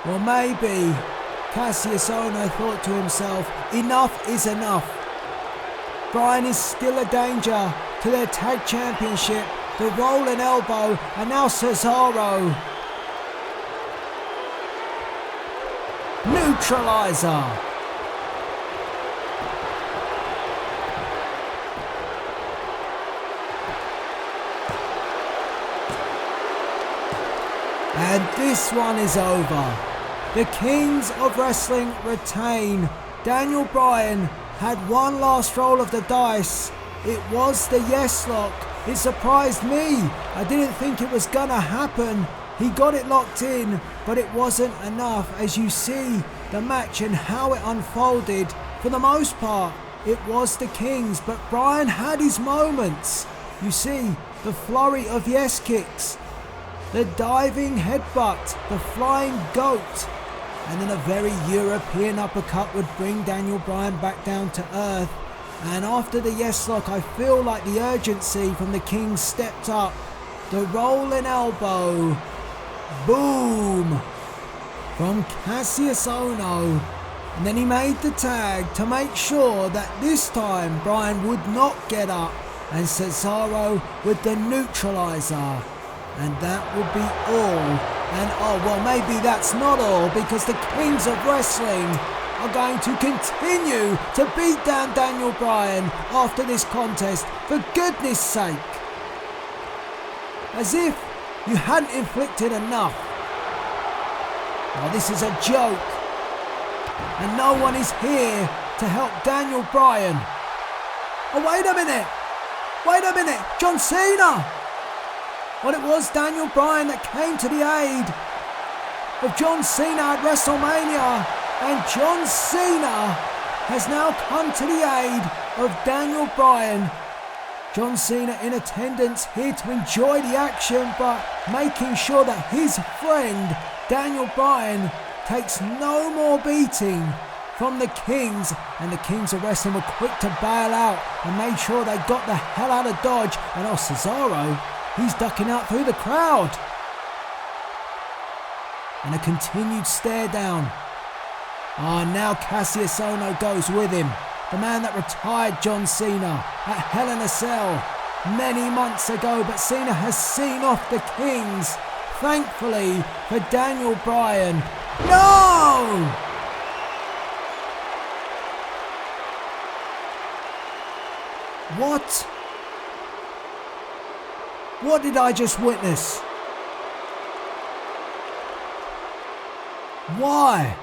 Well, maybe Cassius Ohno thought to himself, enough is enough. Bryan is still a danger to their tag championship. The rolling elbow, and now Cesaro. Neutralizer. And this one is over. The Kings of Wrestling retain. Daniel Bryan had one last roll of the dice. It was the yes lock. It surprised me. I didn't think it was gonna happen. He got it locked in, but it wasn't enough. As you see the match and how it unfolded, for the most part, it was the Kings, but Bryan had his moments. You see the flurry of yes kicks, the diving headbutt, the flying goat, and then a very European uppercut would bring Daniel Bryan back down to earth. And after the yes lock, I feel like the urgency from the Kings stepped up. The rolling elbow, boom, from Cassius Ohno. And then he made the tag to make sure that this time Bryan would not get up, and Cesaro with the neutralizer. And that would be all. And oh, well, maybe that's not all, because the Kings of Wrestling are going to continue to beat down Daniel Bryan after this contest, for goodness sake. As if you hadn't inflicted enough. Oh, this is a joke. And no one is here to help Daniel Bryan. Oh, wait a minute. John Cena. Well, it was Daniel Bryan that came to the aid of John Cena at WrestleMania. And John Cena has now come to the aid of Daniel Bryan. John Cena in attendance here to enjoy the action, but making sure that his friend Daniel Bryan takes no more beating from the Kings. And the Kings of Wrestling were quick to bail out and made sure they got the hell out of Dodge. And oh, Cesaro, he's ducking out through the crowd. and a continued stare down. Now Cassius Ohno goes with him, the man that retired John Cena at Hell in a Cell many months ago, but Cena has seen off the Kings, thankfully for Daniel Bryan. No! What? What did I just witness? Why?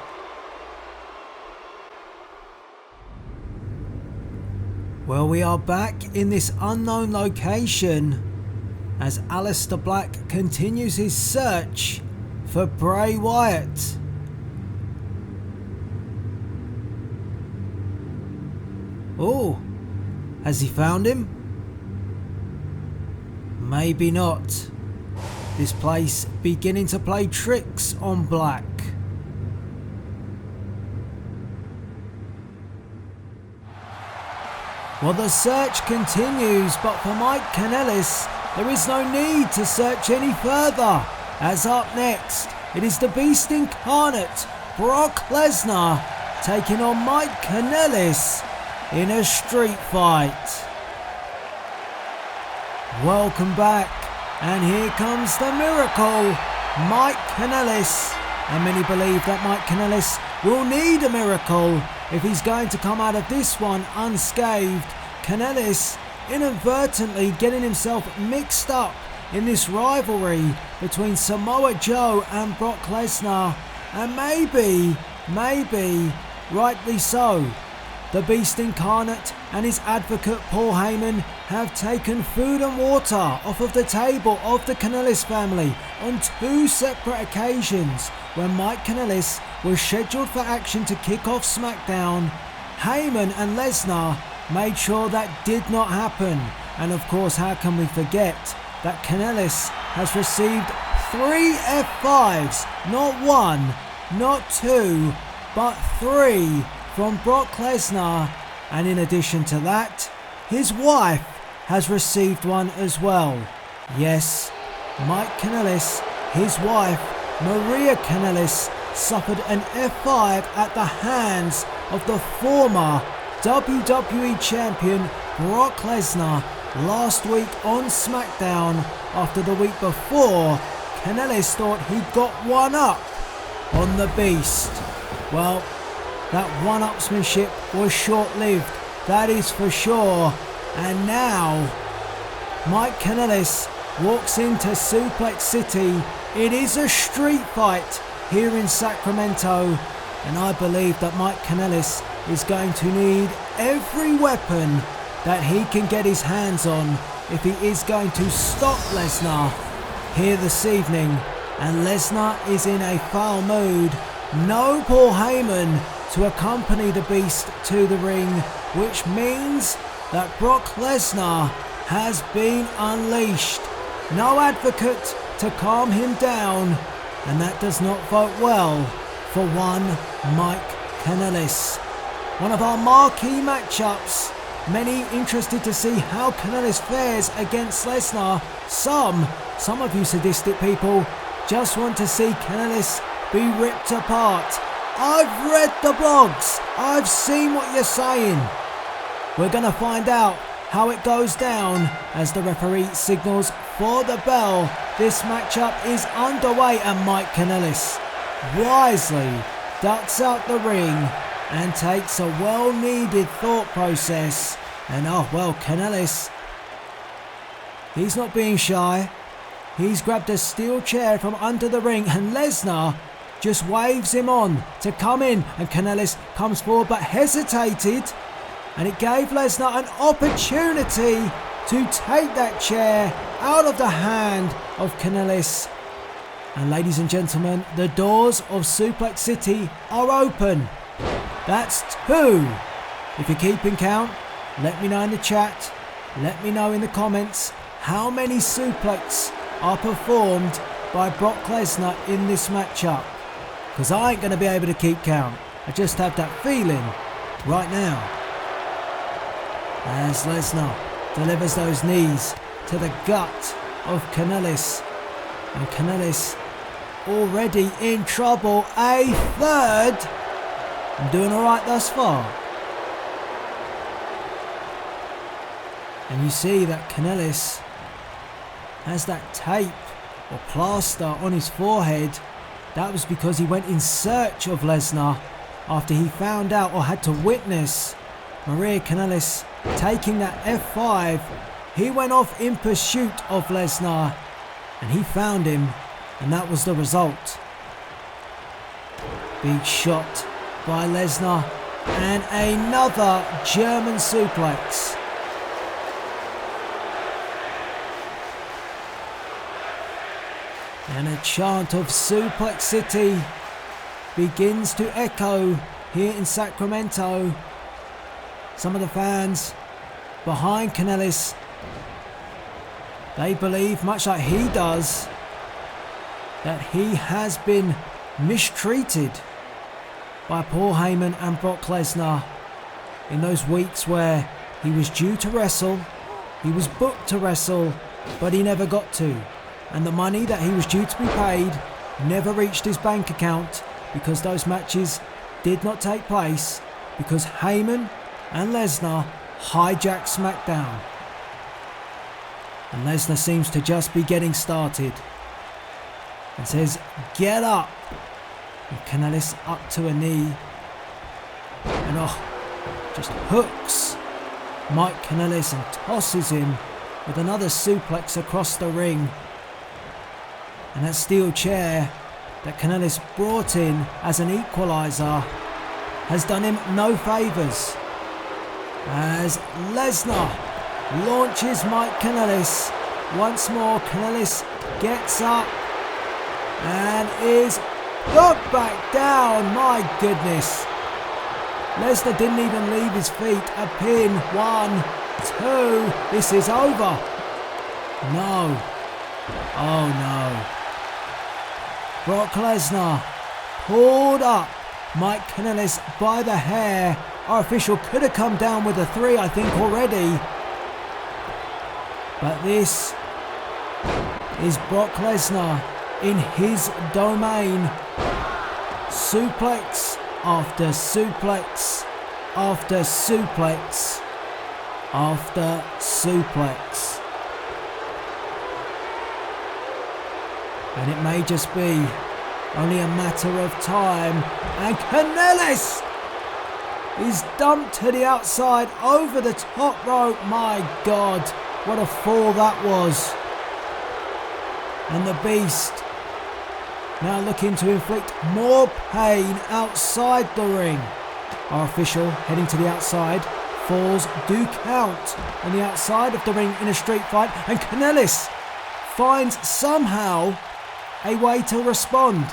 Well, we are back in this unknown location as Aleister Black continues his search for Bray Wyatt. Oh, has he found him? Maybe not. This place beginning to play tricks on Black. Well, the search continues, but for Mike Kanellis, there is no need to search any further, as up next, it is the Beast Incarnate, Brock Lesnar, taking on Mike Kanellis in a street fight. Welcome back, and here comes the miracle, Mike Kanellis, and many believe that Mike Kanellis will need a miracle if he's going to come out of this one unscathed. Kanellis inadvertently getting himself mixed up in this rivalry between Samoa Joe and Brock Lesnar, and maybe, rightly so, the Beast Incarnate and his advocate Paul Heyman have taken food and water off of the table of the Kanellis family on two separate occasions when Mike Kanellis was scheduled for action to kick off SmackDown. Heyman and Lesnar made sure that did not happen, and of course, how can we forget that Kanellis has received 3 F5s, not 1, not 2, but 3 from Brock Lesnar, and in addition to that, his wife has received one as well. Yes, Mike Kanellis, his wife Maria Kanellis, suffered an F5 at the hands of the former WWE Champion Brock Lesnar last week on SmackDown, after the week before Kanellis thought he got one up on the Beast. Well, that one-upsmanship was short-lived, that is for sure, and now Mike Kanellis walks into Suplex City. It is a street fight here in Sacramento, and I believe that Mike Kanellis is going to need every weapon that he can get his hands on if he is going to stop Lesnar here this evening. And Lesnar is in a foul mood. No Paul Heyman to accompany the Beast to the ring, which means that Brock Lesnar has been unleashed. No advocate to calm him down, and that does not vote well for one Mike Kanellis. One of our marquee matchups. Many interested to see how Kanellis fares against Lesnar. Some of you sadistic people just want to see Kanellis be ripped apart. I've read the blogs. I've seen what you're saying. We're going to find out how it goes down as the referee signals for the bell. This matchup is underway, and Mike Kanellis wisely ducks out the ring and takes a well-needed thought process. And Kanellis, he's not being shy. He's grabbed a steel chair from under the ring, and Lesnar just waves him on to come in, and Kanellis comes forward but hesitated, and it gave Lesnar an opportunity to take that chair out of the hand of Kanellis. And ladies and gentlemen, the doors of Suplex City are open. That's 2. If you're keeping count, let me know in the chat. Let me know in the comments how many suplex are performed by Brock Lesnar in this matchup, because I ain't going to be able to keep count. I just have that feeling right now. As Lesnar delivers those knees to the gut of Kanellis, and Kanellis already in trouble. A third. I'm doing alright thus far. And you see that Kanellis has that tape or plaster on his forehead. That was because he went in search of Lesnar after he found out or had to witness Maria Kanellis taking that F5. He went off in pursuit of Lesnar and he found him, and that was the result. Big shot by Lesnar and another German suplex. And a chant of Suplex City begins to echo here in Sacramento. Some of the fans behind Kanellis, they believe, much like he does, that he has been mistreated by Paul Heyman and Brock Lesnar in those weeks where he was due to wrestle, he was booked to wrestle, but he never got to. And the money that he was due to be paid never reached his bank account because those matches did not take place because Heyman and Lesnar hijacked SmackDown. And Lesnar seems to just be getting started and says, "Get up." And Kanellis up to a knee and just hooks Mike Kanellis and tosses him with another suplex across the ring. And that steel chair that Kanellis brought in as an equaliser has done him no favours, as Lesnar launches Mike Kanellis. Once more, Kanellis gets up and is put back down. My goodness. Lesnar didn't even leave his feet. A pin. 1, 2. This is over. No. Oh no. Brock Lesnar pulled up Mike Kanellis by the hair. Our official could have come down with a 3, I think, already. But this is Brock Lesnar in his domain. Suplex after suplex after suplex after suplex. And it may just be only a matter of time. And Kanellis is dumped to the outside over the top rope. My God, what a fall that was. And the Beast now looking to inflict more pain outside the ring. Our official heading to the outside. Falls do count on the outside of the ring in a street fight. And Kanellis finds somehow a way to respond.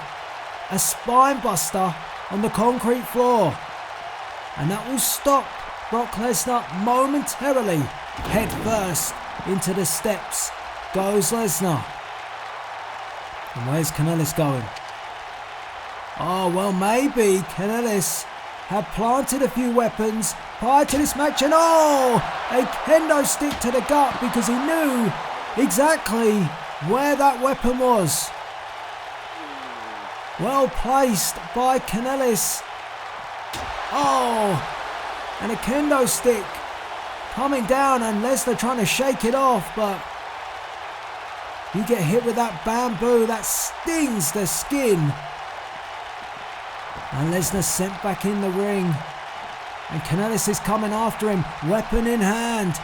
A spine buster on the concrete floor. And that will stop Brock Lesnar momentarily. Head first into the steps goes Lesnar. And where's Kanellis going? Oh, well, maybe Kanellis had planted a few weapons prior to this match. And a kendo stick to the gut because he knew exactly where that weapon was. Well placed by Kanellis. And a kendo stick coming down and Lesnar trying to shake it off, but you get hit with that bamboo, that stings the skin. And Lesnar sent back in the ring. And Kanellis is coming after him, weapon in hand.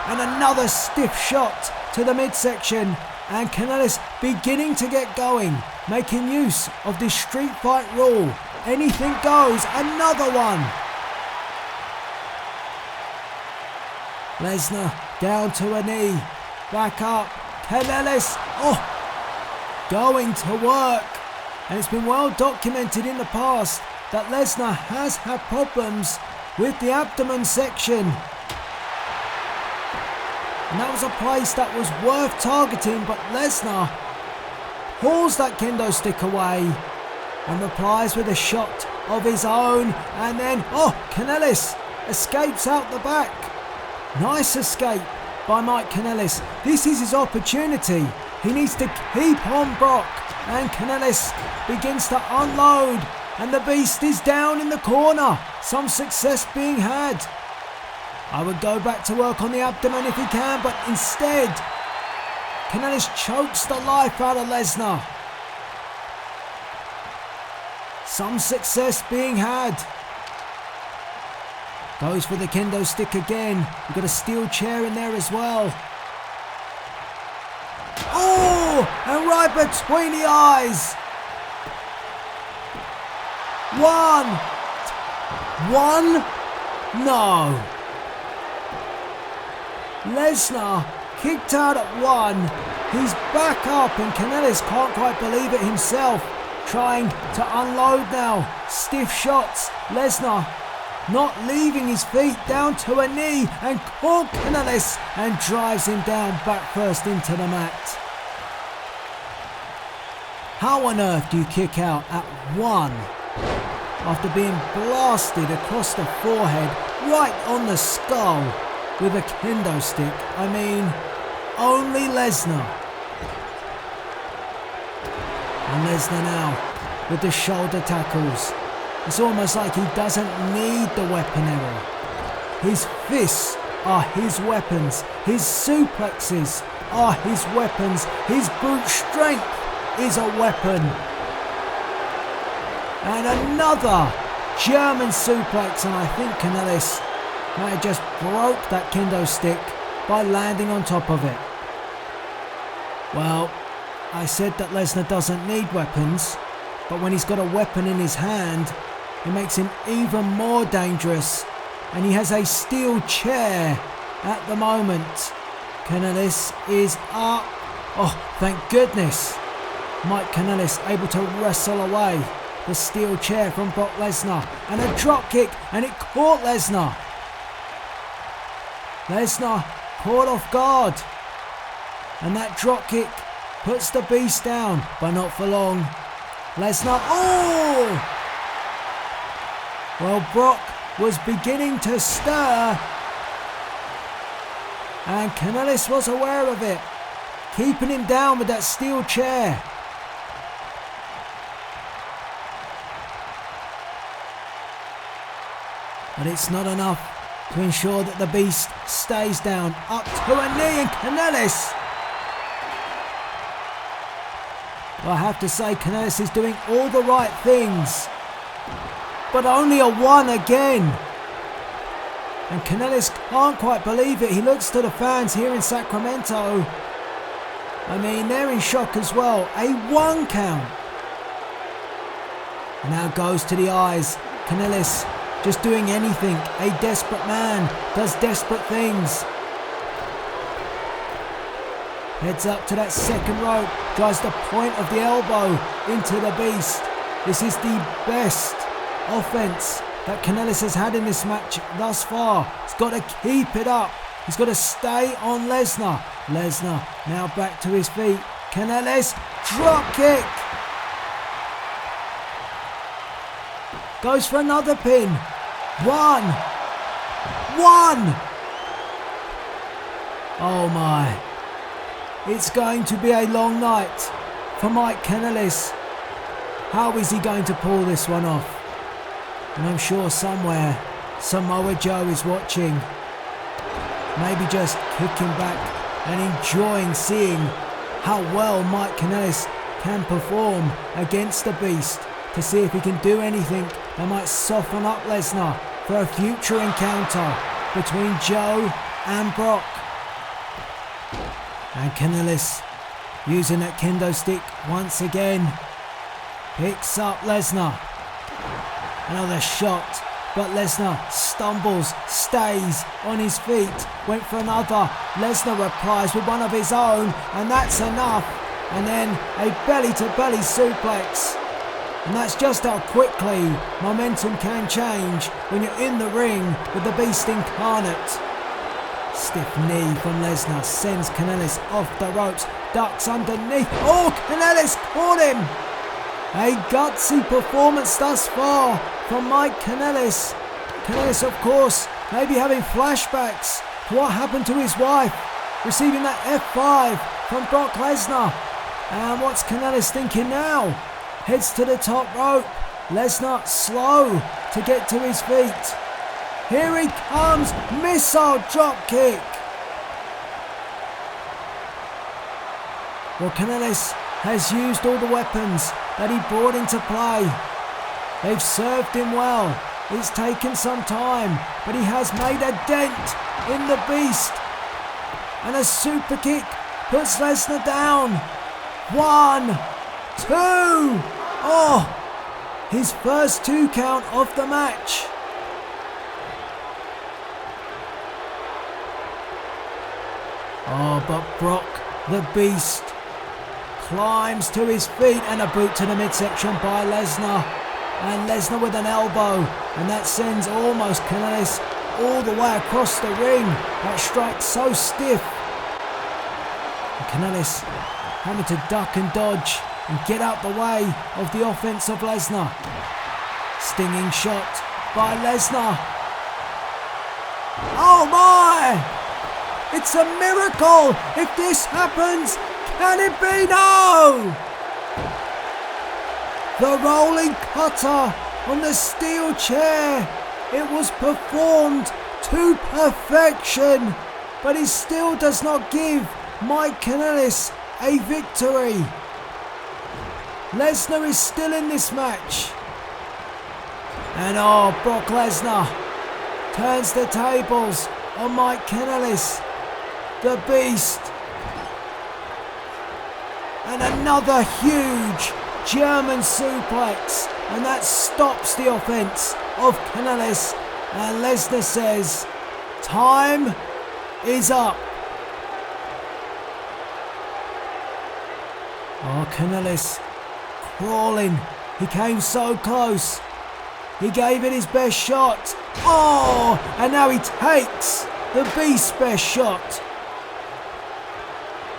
And another stiff shot to the midsection. And Kanellis beginning to get going, making use of this street fight rule. Anything goes. Another one. Lesnar down to a knee. Back up. Kanellis. Going to work. And it's been well documented in the past that Lesnar has had problems with the abdomen section. And that was a place that was worth targeting, but Lesnar pulls that kendo stick away and replies with a shot of his own. And then, Kanellis escapes out the back. Nice escape by Mike Kanellis. This is his opportunity. He needs to keep on Brock and Kanellis begins to unload, and the Beast is down in the corner. Some success being had. I would go back to work on the abdomen if he can, but instead, Kanellis chokes the life out of Lesnar. Some success being had. Goes for the kendo stick again. We've got a steel chair in there as well. Oh, and right between the eyes. One? No. Lesnar kicked out at 1. He's back up and Kanellis can't quite believe it himself. Trying to unload now. Stiff shots. Lesnar not leaving his feet, down to a knee, and caught Kanellis and drives him down back first into the mat. How on earth do you kick out at 1 after being blasted across the forehead, right on the skull with a kendo stick? I mean, only Lesnar. And Lesnar now with the shoulder tackles. It's almost like he doesn't need the weaponry. His fists are his weapons. His suplexes are his weapons. His brute strength is a weapon. And another German suplex, and I think Kanellis might have just broke that kendo stick by landing on top of it. Well, I said that Lesnar doesn't need weapons, but when he's got a weapon in his hand, it makes him even more dangerous, and he has a steel chair at the moment. Kanellis is up. Oh, thank goodness. Mike Kanellis able to wrestle away the steel chair from Brock Lesnar, and a drop kick, and it caught Lesnar. Lesnar caught off guard, and that drop kick puts the Beast down, but not for long. Lesnar, oh! Well, Brock was beginning to stir, and Kanellis was aware of it, keeping him down with that steel chair. But it's not enough to ensure that the Beast stays down. Up to a knee, and Kanellis. Well, I have to say, Kanellis is doing all the right things. But only a 1 again. And Kanellis can't quite believe it. He looks to the fans here in Sacramento. I mean, they're in shock as well. A 1 count. And now goes to the eyes. Kanellis just doing anything. A desperate man does desperate things. Heads up to that second rope. Drives the point of the elbow into the Beast. This is the best offense that Kanellis has had in this match thus far. He's got to keep it up. He's got to stay on Lesnar. Lesnar now back to his feet. Kanellis, drop kick. Goes for another pin. 1. Oh my. It's going to be a long night for Mike Kanellis. How is he going to pull this one off? And I'm sure somewhere, Samoa Joe is watching. Maybe just kicking back and enjoying seeing how well Mike Kanellis can perform against the Beast, to see if he can do anything that might soften up Lesnar for a future encounter between Joe and Brock. And Kanellis, using that kendo stick once again, picks up Lesnar. Another shot, but Lesnar stumbles, stays on his feet, went for another. Lesnar replies with one of his own, and that's enough. And then a belly-to-belly suplex. And that's just how quickly momentum can change when you're in the ring with the Beast incarnate. Stiff knee from Lesnar sends Kanellis off the ropes, ducks underneath. Oh, Kanellis caught him! A gutsy performance thus far from Mike Kanellis. Kanellis, of course, maybe having flashbacks to what happened to his wife, receiving that F5 from Brock Lesnar. And what's Kanellis thinking now? Heads to the top rope. Lesnar slow to get to his feet. Here he comes, missile drop kick. Well, Kanellis has used all the weapons that he brought into play. They've served him well. It's taken some time, but he has made a dent in the beast. And a super kick puts Lesnar down. 1, 2. Oh, his first 2 count of the match. Oh, but Brock, the beast, climbs to his feet and a boot to the midsection by Lesnar. And Lesnar with an elbow, and that sends almost Kanellis all the way across the ring. That strike so stiff. And Kanellis having to duck and dodge and get out the way of the offense of Lesnar. Stinging shot by Lesnar. Oh my! It's a miracle! If this happens, can it be? No! The rolling cutter on the steel chair. It was performed to perfection, but it still does not give Mike Kanellis a victory. Lesnar is still in this match. And oh, Brock Lesnar turns the tables on Mike Kanellis, the beast. And another huge German suplex, and that stops the offense of Kanellis. And Lesnar says, time is up. Oh, Kanellis crawling. He came so close. He gave it his best shot. Oh, and now he takes the beast's best shot.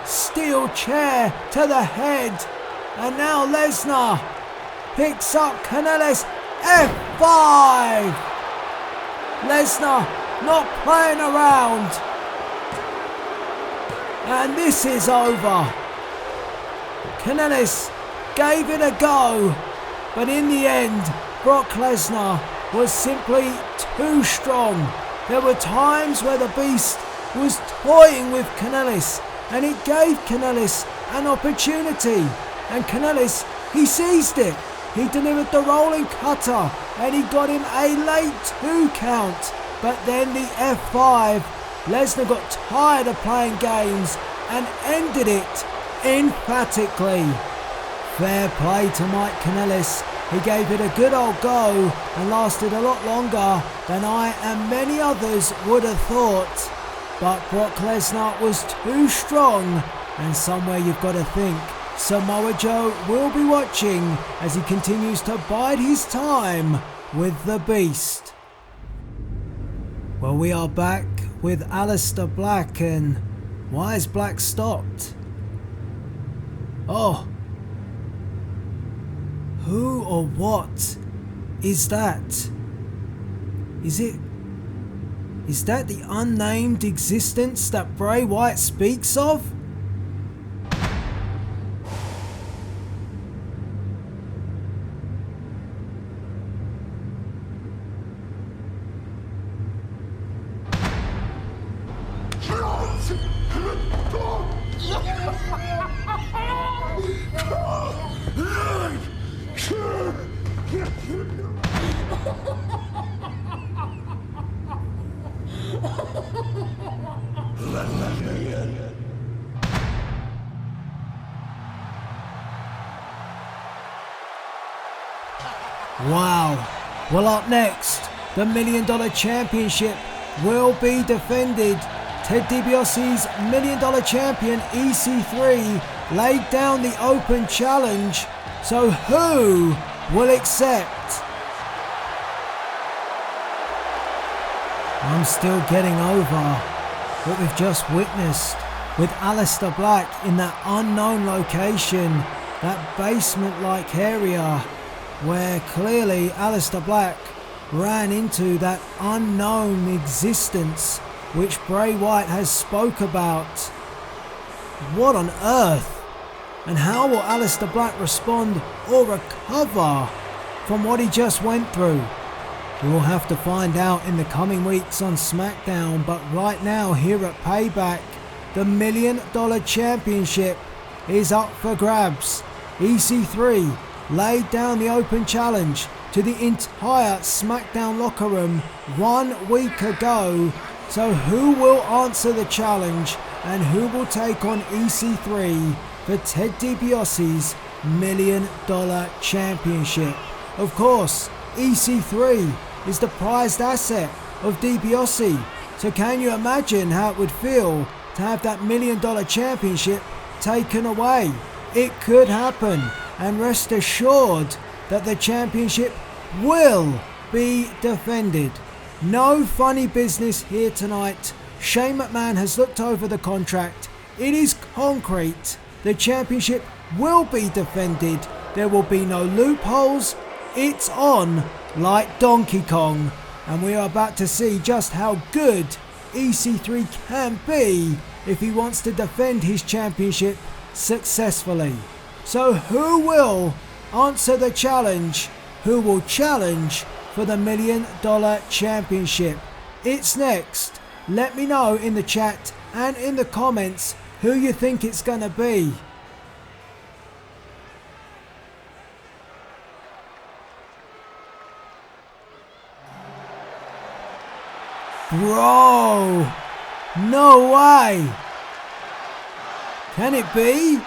Steel chair to the head. And now Lesnar picks up Kanellis. F5. Lesnar not playing around. And this is over. Kanellis gave it a go, but in the end, Brock Lesnar was simply too strong. There were times where the Beast was toying with Kanellis, and it gave Kanellis an opportunity. And Kanellis, he seized it. He delivered the rolling cutter, and he got him a late 2 count. But then the F5, Lesnar got tired of playing games and ended it emphatically. Fair play to Mike Kanellis. He gave it a good old go and lasted a lot longer than I and many others would have thought. But Brock Lesnar was too strong, and somewhere you've got to think Samoa Joe will be watching as he continues to bide his time with the Beast. Well, we are back with Aleister Black, and why is Black stopped? Oh, who or what is that? Is that the unnamed existence that Bray Wyatt speaks of? Wow. Well, up next, the $1 Million Championship will be defended. Ted DiBiase's $1 Million Champion EC3 laid down the open challenge. So who will accept? I'm still getting over what we've just witnessed with Aleister Black in that unknown location, that basement-like area, where clearly Aleister Black ran into that unknown existence which Bray Wyatt has spoke about. What on earth And how will Aleister Black respond or recover from what he just went through? We'll have to find out in the coming weeks on SmackDown, but right now here at Payback, the $1 Million Championship is up for grabs. EC3 laid down the open challenge to the entire SmackDown locker room 1 week ago. So who will answer the challenge and who will take on EC3 for Ted DiBiase's $1 Million Championship? Of course, EC3 is the prized asset of DiBiase. So can you imagine how it would feel to have that $1 Million Championship taken away? It could happen, and rest assured that the championship will be defended. No funny business here tonight. Shane McMahon has looked over the contract. It is concrete. The championship will be defended. There will be no loopholes. It's on like Donkey Kong. And we are about to see just how good EC3 can be if he wants to defend his championship successfully. So who will answer the challenge? Who will challenge for the $1 Million Championship? It's next. Let me know in the chat and in the comments who you think it's gonna be. Bro, no way. Can it be?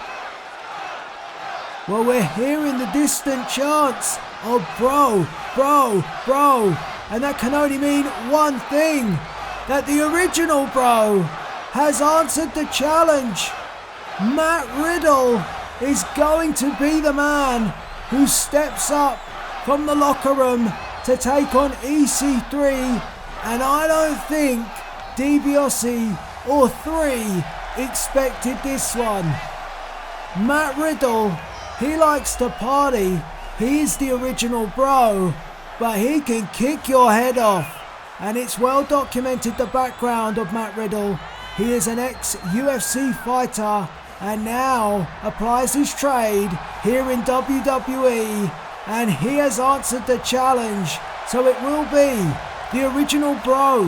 Well, we're hearing the distant chants of bro, bro, bro. And that can only mean one thing. That the original bro has answered the challenge. Matt Riddle is going to be the man who steps up from the locker room to take on EC3. And I don't think DiBiase or 3 expected this one. Matt Riddle, he likes to party. He is the original bro, but he can kick your head off. And it's well documented the background of Matt Riddle. He is an ex-UFC fighter and now applies his trade here in WWE. And he has answered the challenge. So it will be the original bro,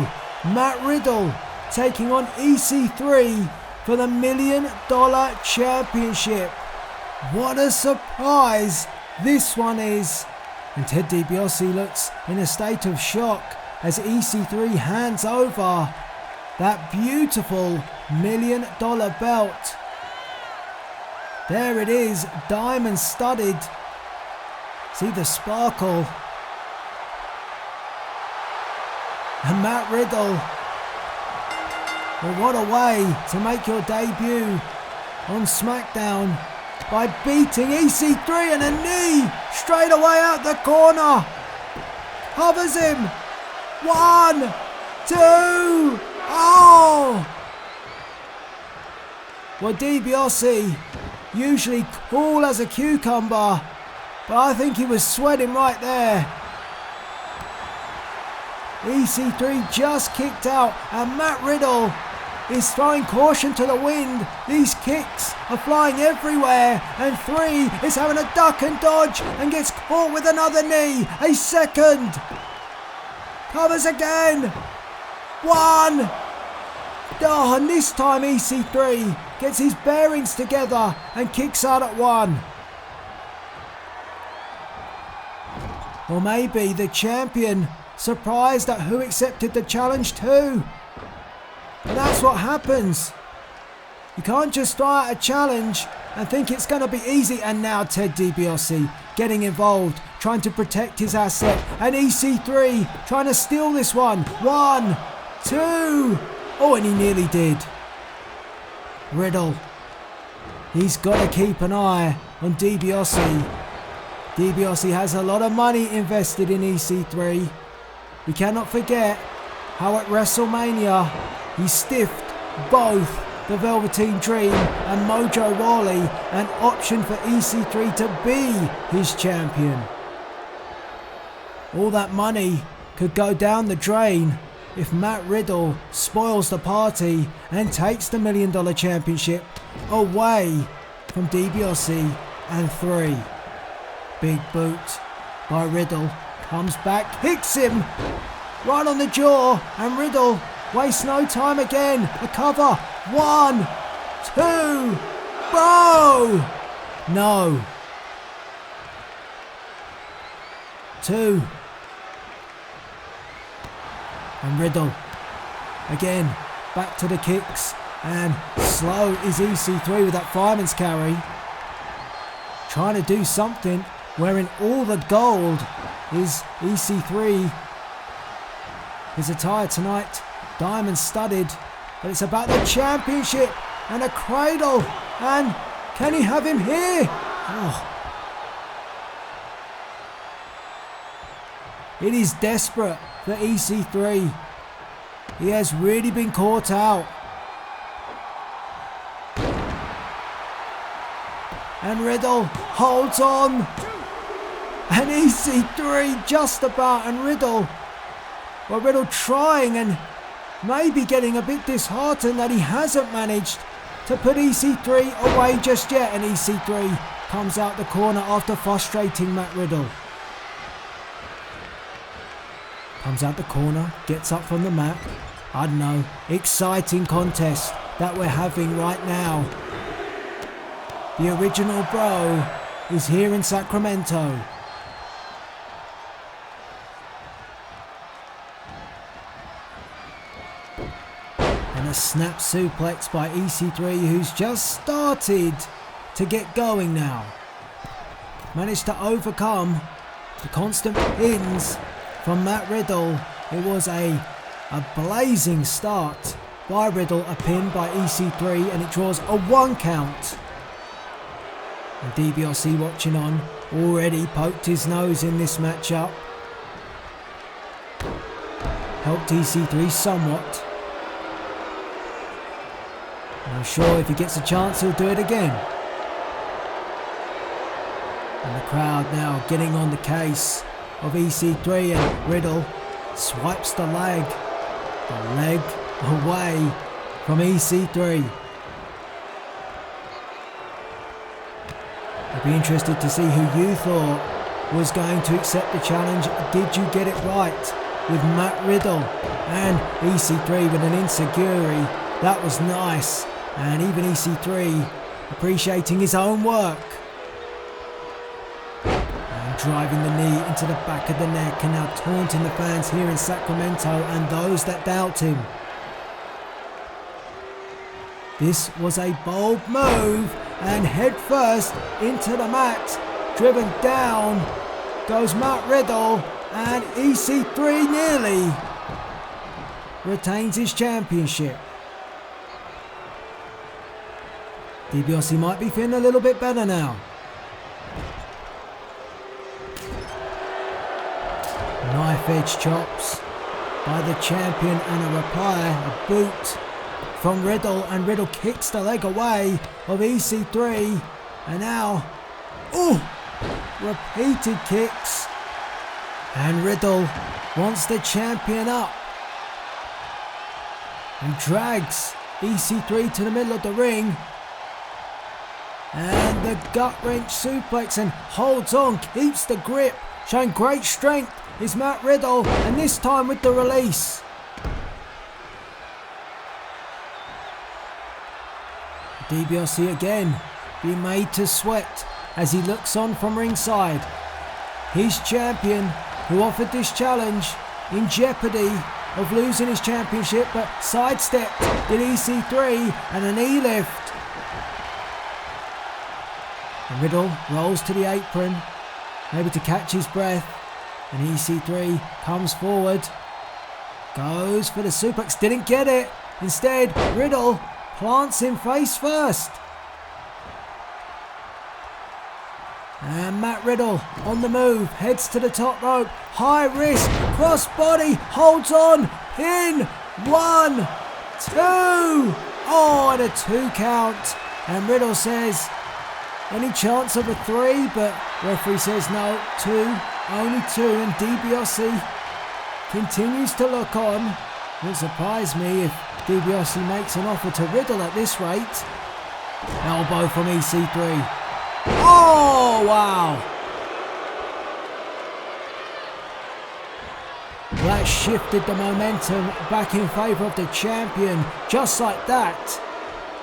Matt Riddle, taking on EC3 for the $1 Million Championship. What a surprise this one is. And Ted DiBiase looks in a state of shock as EC3 hands over that beautiful $1 Million belt. There it is, diamond studded. See the sparkle. And Matt Riddle, well, what a way to make your debut on SmackDown by beating EC3 and a knee straight away out the corner. Covers him. 1, 2, oh! Well, DiBiase, usually cool as a cucumber, but I think he was sweating right there. EC3 just kicked out and Matt Riddle is throwing caution to the wind. These kicks are flying everywhere and 3 is having a duck and dodge and gets caught with another knee. A second. Covers again. 1. Oh, and this time EC3 gets his bearings together and kicks out at 1. Or maybe the champion surprised at who accepted the challenge too. And that's what happens. You can't just throw out a challenge and think it's going to be easy. And now Ted DiBiase getting involved, trying to protect his asset. And EC3 trying to steal this one. 1, 2. Oh, and he nearly did. Riddle. He's got to keep an eye on DiBiase. DiBiase has a lot of money invested in EC3. We cannot forget how at WrestleMania he stiffed both the Velveteen Dream and Mojo Rawley and optioned for EC3 to be his champion. All that money could go down the drain if Matt Riddle spoils the party and takes the $1 Million Championship away from DiBiase and 3. Big boot by Riddle. Comes back, hits him right on the jaw, and Riddle wastes no time again. A cover. 1, 2, bow! No. 2. And Riddle again back to the kicks, and slow is EC3 with that fireman's carry, trying to do something. Wearing all the gold is EC3. His attire tonight, diamond studded, but it's about the championship and a cradle. And can he have him here? Oh. It is desperate for EC3. He has really been caught out. And Riddle holds on. And EC3 just about, and Riddle trying and maybe getting a bit disheartened that he hasn't managed to put EC3 away just yet. And EC3 comes out the corner after frustrating Matt Riddle. Comes out the corner, gets up from the mat. I don't know, exciting contest that we're having right now. The original bro is here in Sacramento. And a snap suplex by EC3, who's just started to get going now. Managed to overcome the constant pins from Matt Riddle. It was a blazing start by Riddle, a pin by EC3, and it draws a 1 count. And DiBiase watching on, already poked his nose in this matchup. Helped EC3 somewhat. I'm sure if he gets a chance he'll do it again. And the crowd now getting on the case of EC3, and Riddle swipes the leg away from EC3. I'd be interested to see who you thought was going to accept the challenge. Did you get it right with Matt Riddle? And EC3 with an enziguri. That was nice. And even EC3 appreciating his own work. And driving the knee into the back of the neck, and now taunting the fans here in Sacramento and those that doubt him. This was a bold move, and head first into the mat. Driven down goes Matt Riddle, and EC3 nearly retains his championship. DiBiase might be feeling a little bit better now. Knife edge chops by the champion, and a reply, a boot from Riddle, and Riddle kicks the leg away of EC3, and now, repeated kicks, and Riddle wants the champion up and drags EC3 to the middle of the ring. And the gut wrench suplex, and holds on, keeps the grip, showing great strength is Matt Riddle, and this time with the release. DiBiase again being made to sweat as he looks on from ringside. His champion, who offered this challenge, in jeopardy of losing his championship, but sidestepped did EC3, and a knee lift. And Riddle rolls to the apron, maybe to catch his breath, and EC3 comes forward, goes for the suplex, didn't get it. Instead, Riddle plants him face first. And Matt Riddle on the move, heads to the top rope, high risk, cross body, holds on, pin, 1, 2, and a 2 count. And Riddle says, any chance of a 3, but referee says no, 2, only 2, and DiBiase continues to look on. It wouldn't surprise me if DiBiase makes an offer to Riddle at this rate. Elbow from EC3. Oh, wow. That shifted the momentum back in favour of the champion. Just like that,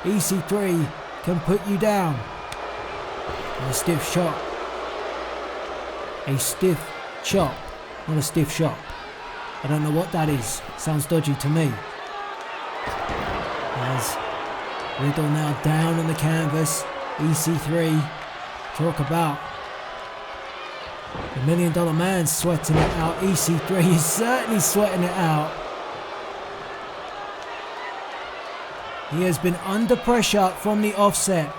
EC3 can put you down. And a stiff shot. A stiff chop, not a stiff shot. I don't know what that is. Sounds dodgy to me. As Riddle now down on the canvas. EC3, talk about the $1 Million Man sweating it out. EC3 is certainly sweating it out. He has been under pressure from the offset.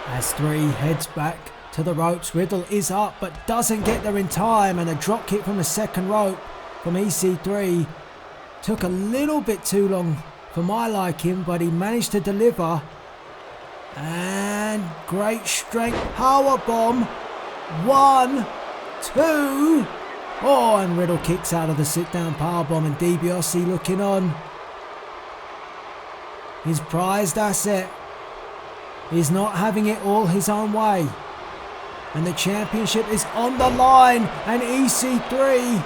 As 3 heads back to the ropes, Riddle is up but doesn't get there in time, and a drop kick from the second rope from EC3 took a little bit too long for my liking, but he managed to deliver. And great strength power bomb. 1, 2. Oh, and Riddle kicks out of the sit down power bomb, and DiBiase looking on. His prized asset is not having it all his own way, and the championship is on the line. And EC3,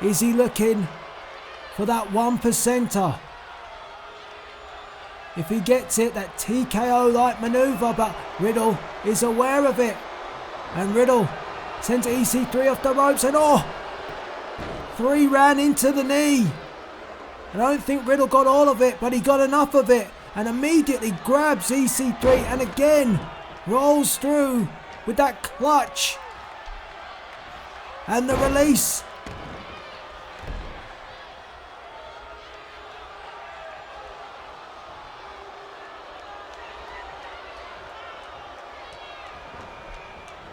is he looking for that 1%er? If he gets it, that TKO-like maneuver, but Riddle is aware of it. And Riddle sends EC3 off the ropes, and 3 ran into the knee. I don't think Riddle got all of it, but he got enough of it, and immediately grabs EC3 and again rolls through with that clutch. And the release.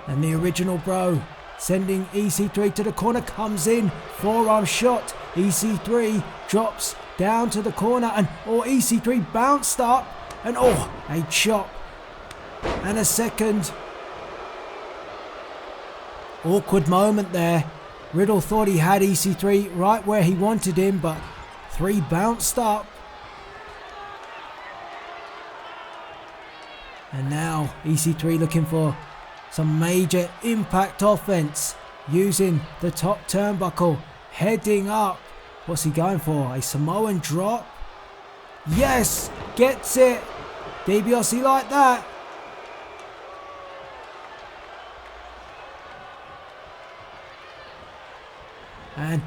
And the original bro sending EC3 to the corner comes in, forearm shot. EC3 drops down to the corner, and EC3 bounced up, and a chop and a second. Awkward moment there. Riddle thought he had EC3 right where he wanted him, but 3 bounced up. And now EC3 looking for some major impact offense, using the top turnbuckle, heading up. What's he going for? A Samoan drop? Yes! Gets it! DiBiase like that. And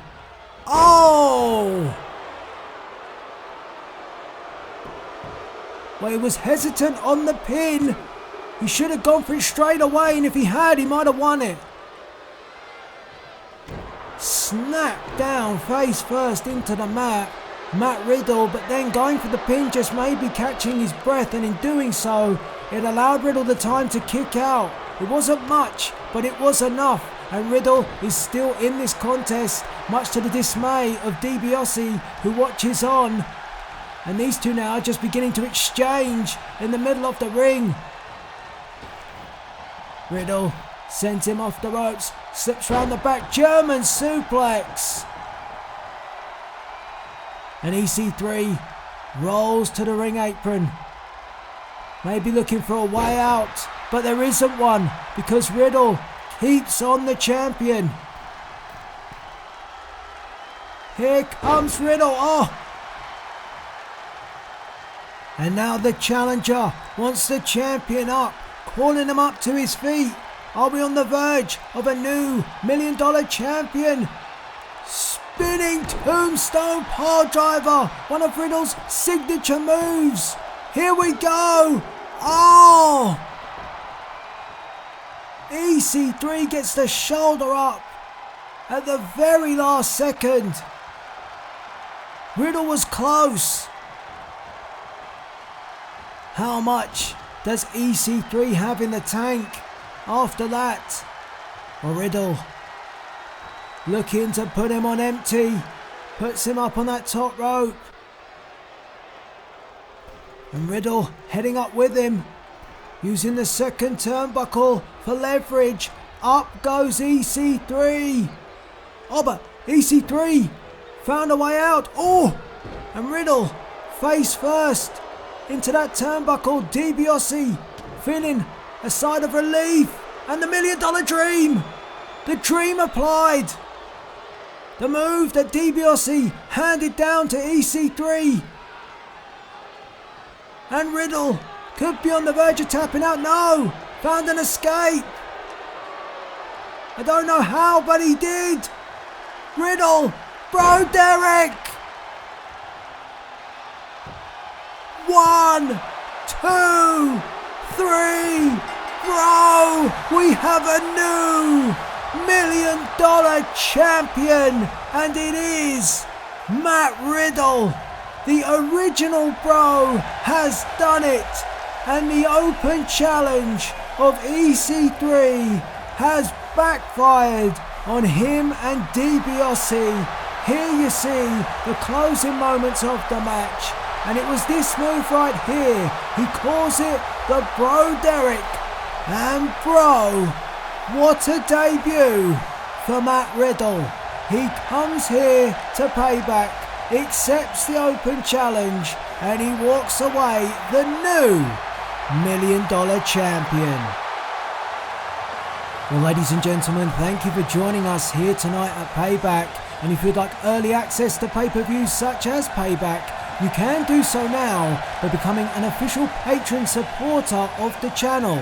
well, he was hesitant on the pin. He should have gone for it straight away, and if he had, he might have won it. Snap down face first into the mat, Matt Riddle, but then going for the pin, just maybe catching his breath, and in doing so, it allowed Riddle the time to kick out. It wasn't much, but it was enough, and Riddle is still in this contest, much to the dismay of DiBiase, who watches on. And these two now are just beginning to exchange in the middle of the ring. Riddle sends him off the ropes, slips round the back, German suplex. And EC3 rolls to the ring apron. Maybe looking for a way out, but there isn't one, because Riddle keeps on the champion. Here comes Riddle. And now the challenger wants the champion up, calling him up to his feet. Are we on the verge of a new $1 Million champion? Spinning tombstone piledriver, one of Riddle's signature moves. Here we go. EC3 gets the shoulder up at the very last second. Riddle was close. How much does EC3 have in the tank after that? Well, Riddle looking to put him on empty, puts him up on that top rope. And Riddle heading up with him, using the second turnbuckle for leverage. Up goes EC3. But EC3 found a way out. Oh, and Riddle, face first, into that turnbuckle. DiBiase feeling a sigh of relief. And the $1 Million Dream. The Dream applied. The move that DiBiase handed down to EC3. And Riddle could be on the verge of tapping out. No, found an escape. I don't know how, but he did. Riddle, Bro Derek. 1, 2, 3. Bro, we have a new $1 Million champion, and it is Matt Riddle. The original Bro has done it, and the open challenge of EC3 has backfired on him and DiBiase. Here you see the closing moments of the match, and it was this move right here. He calls it the Bro Derek. And bro, what a debut for Matt Riddle. He comes here to Payback, accepts the open challenge, and he walks away the new $1 Million champion. Well, ladies and gentlemen, thank you for joining us here tonight at Payback. And if you'd like early access to pay-per-views such as Payback, you can do so now by becoming an official patron supporter of the channel.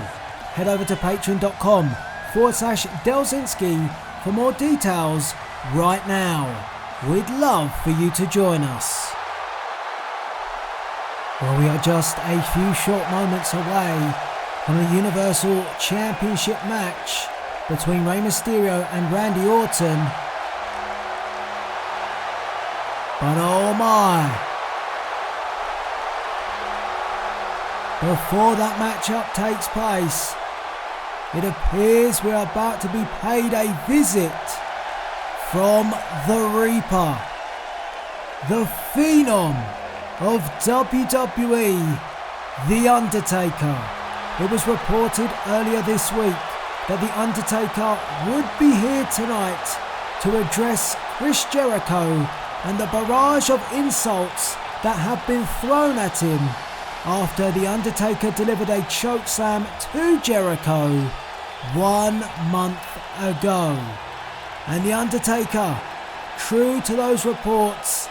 Head over to patreon.com/Delzinski for more details right now. We'd love for you to join us. Well, we are just a few short moments away from the Universal Championship match between Rey Mysterio and Randy Orton. But oh my! Before that matchup takes place, it appears we're about to be paid a visit from the Reaper, the Phenom of WWE, The Undertaker. It was reported earlier this week that The Undertaker would be here tonight to address Chris Jericho and the barrage of insults that have been thrown at him after The Undertaker delivered a chokeslam to Jericho 1 month ago. And The Undertaker, true to those reports,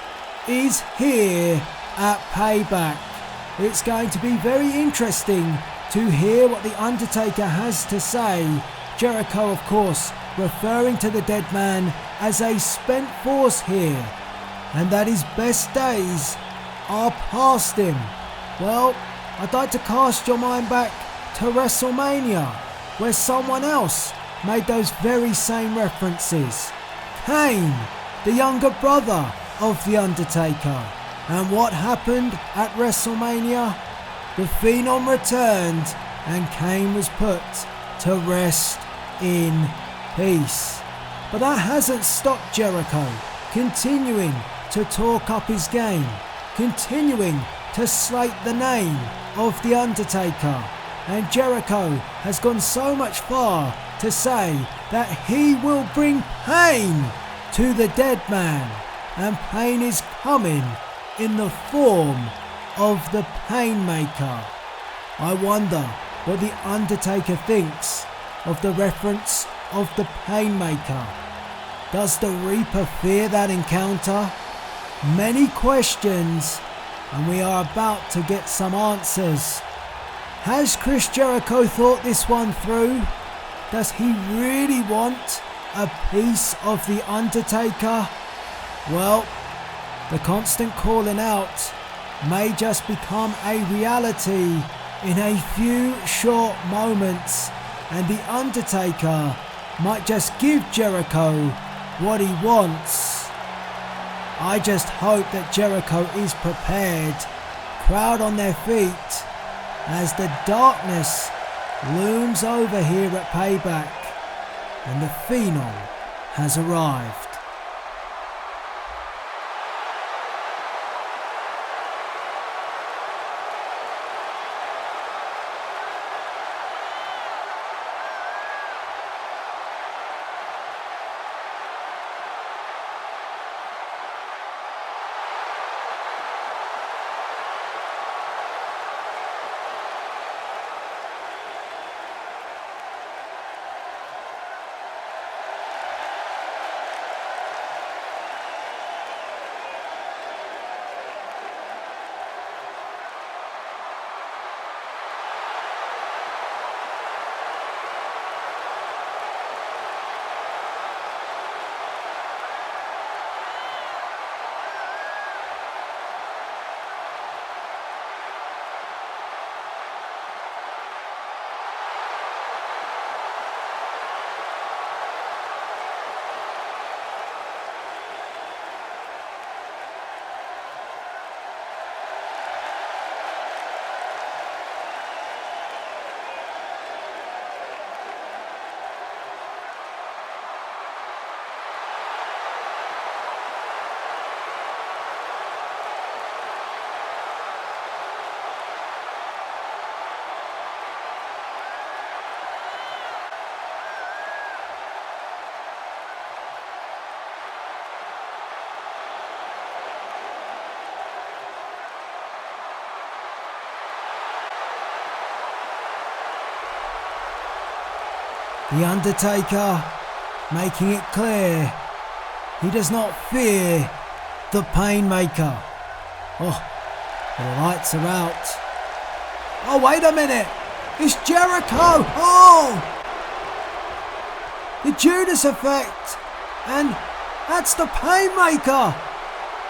is here at Payback. It's going to be very interesting to hear what The Undertaker has to say. Jericho, of course, referring to the dead man as a spent force here, and that his best days are past him. Well, I'd like to cast your mind back to WrestleMania, where someone else made those very same references. Kane, the younger brother of The Undertaker. And what happened at WrestleMania? The Phenom returned and Kane was put to rest in peace. But that hasn't stopped Jericho continuing to talk up his game, continuing to slate the name of The Undertaker. And Jericho has gone so much far to say that he will bring pain to the dead man, and pain is coming in the form of the Painmaker. I wonder what The Undertaker thinks of the reference of the Painmaker. Does the Reaper fear that encounter? Many questions, and we are about to get some answers. Has Chris Jericho thought this one through? Does he really want a piece of The Undertaker? Well, the constant calling out may just become a reality in a few short moments, and The Undertaker might just give Jericho what he wants. I just hope that Jericho is prepared, crowd on their feet, as the darkness looms over here at Payback, and the Phenom has arrived. The Undertaker making it clear he does not fear the Painmaker. Oh, the lights are out. Oh, wait a minute. It's Jericho. Oh! The Judas effect. And that's the Painmaker.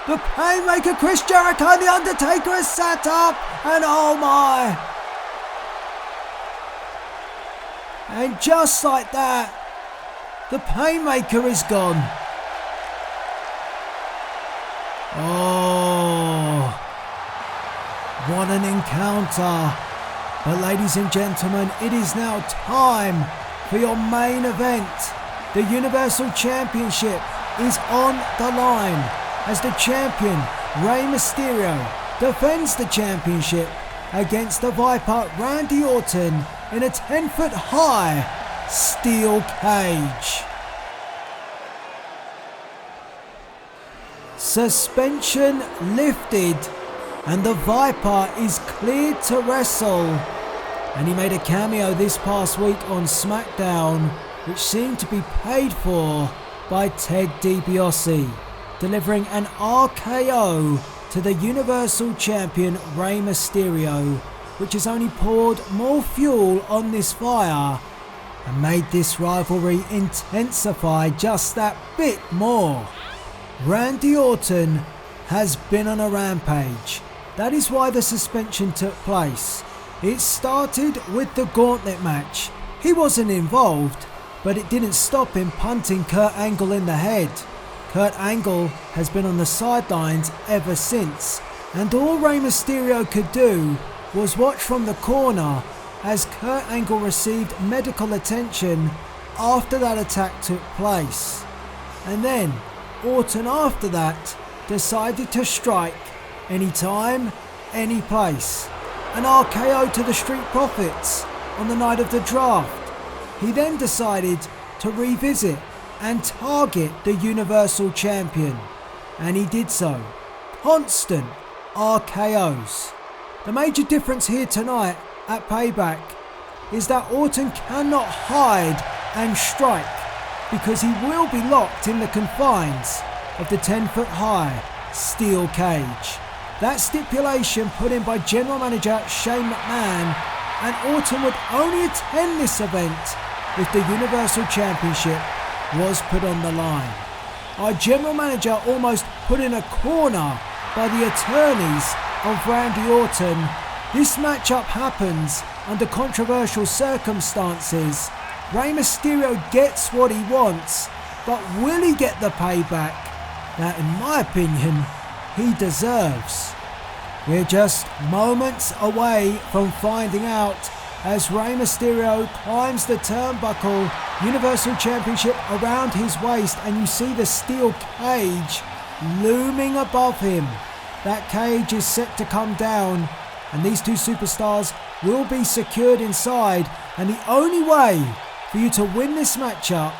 The Painmaker, Chris Jericho, and the Undertaker is sat up. And oh my. And just like that, the Painmaker is gone. Oh, what an encounter. But ladies and gentlemen, it is now time for your main event. The Universal Championship is on the line as the champion, Rey Mysterio, defends the championship against the Viper, Randy Orton, in a 10-foot high steel cage. Suspension lifted and the Viper is cleared to wrestle. And he made a cameo this past week on SmackDown, which seemed to be paid for by Ted DiBiase, delivering an RKO to the Universal Champion Rey Mysterio, which has only poured more fuel on this fire and made this rivalry intensify just that bit more. Randy Orton has been on a rampage. That is why the suspension took place. It started with the gauntlet match. He wasn't involved, but it didn't stop him punting Kurt Angle in the head. Kurt Angle has been on the sidelines ever since, and all Rey Mysterio could do was watch from the corner as Kurt Angle received medical attention after that attack took place. And then Orton after that decided to strike anytime, any place. An RKO to the Street Profits on the night of the draft. He then decided to revisit and target the Universal Champion, and he did so. Constant RKOs. The major difference here tonight at Payback is that Orton cannot hide and strike because he will be locked in the confines of the 10-foot high steel cage. That stipulation put in by General Manager Shane McMahon, and Orton would only attend this event if the Universal Championship was put on the line. Our General Manager almost put in a corner by the attorneys of Randy Orton. This matchup happens under controversial circumstances. Rey Mysterio gets what he wants, but will he get the payback that, in my opinion, he deserves? We're just moments away from finding out as Rey Mysterio climbs the turnbuckle, Universal Championship around his waist, and you see the steel cage looming above him. That cage is set to come down, and these two superstars will be secured inside, and the only way for you to win this matchup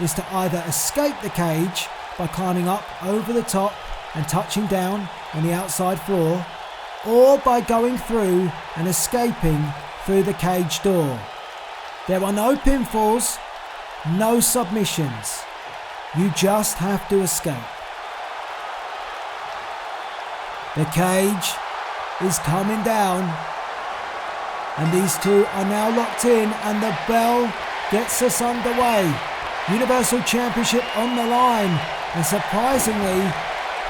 is to either escape the cage by climbing up over the top and touching down on the outside floor, or by going through and escaping through the cage door. There are no pinfalls, no submissions. You just have to escape. The cage is coming down, and these two are now locked in, and the bell gets us underway. Universal Championship on the line, and surprisingly,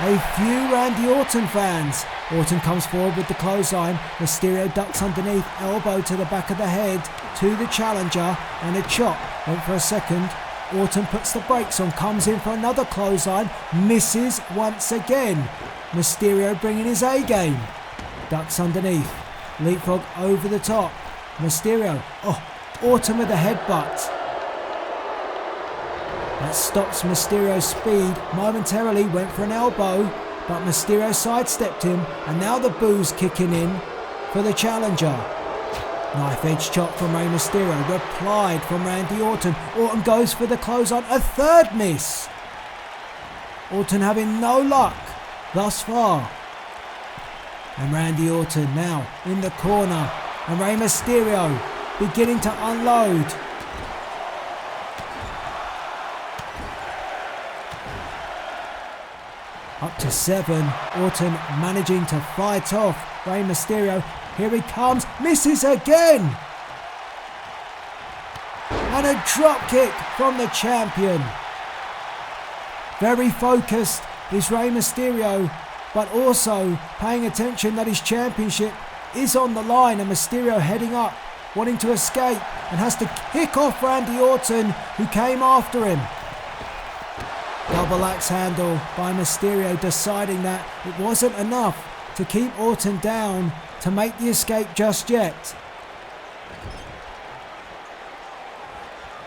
a few Randy Orton fans. Orton comes forward with the clothesline. Mysterio ducks underneath, elbow to the back of the head to the challenger, and a chop. Went for a second. Orton puts the brakes on, comes in for another clothesline, misses once again. Mysterio bringing his A game. Ducks underneath. Leapfrog over the top. Mysterio. Oh, Orton with a headbutt. That stops Mysterio's speed momentarily. Went for an elbow, but Mysterio sidestepped him, and now the boo's kicking in for the challenger. Knife edge chop from Rey Mysterio, replied from Randy Orton. Orton goes for the clothesline, a third miss. Orton having no luck thus far. And Randy Orton now in the corner, and Rey Mysterio beginning to unload. Up to 7. Orton managing to fight off Rey Mysterio. Here he comes. Misses again. And a drop kick from the champion. Very focused is Rey Mysterio, but also paying attention that his championship is on the line, and Mysterio heading up, wanting to escape, and has to kick off Randy Orton, who came after him. Double axe handle by Mysterio, deciding that it wasn't enough to keep Orton down to make the escape just yet.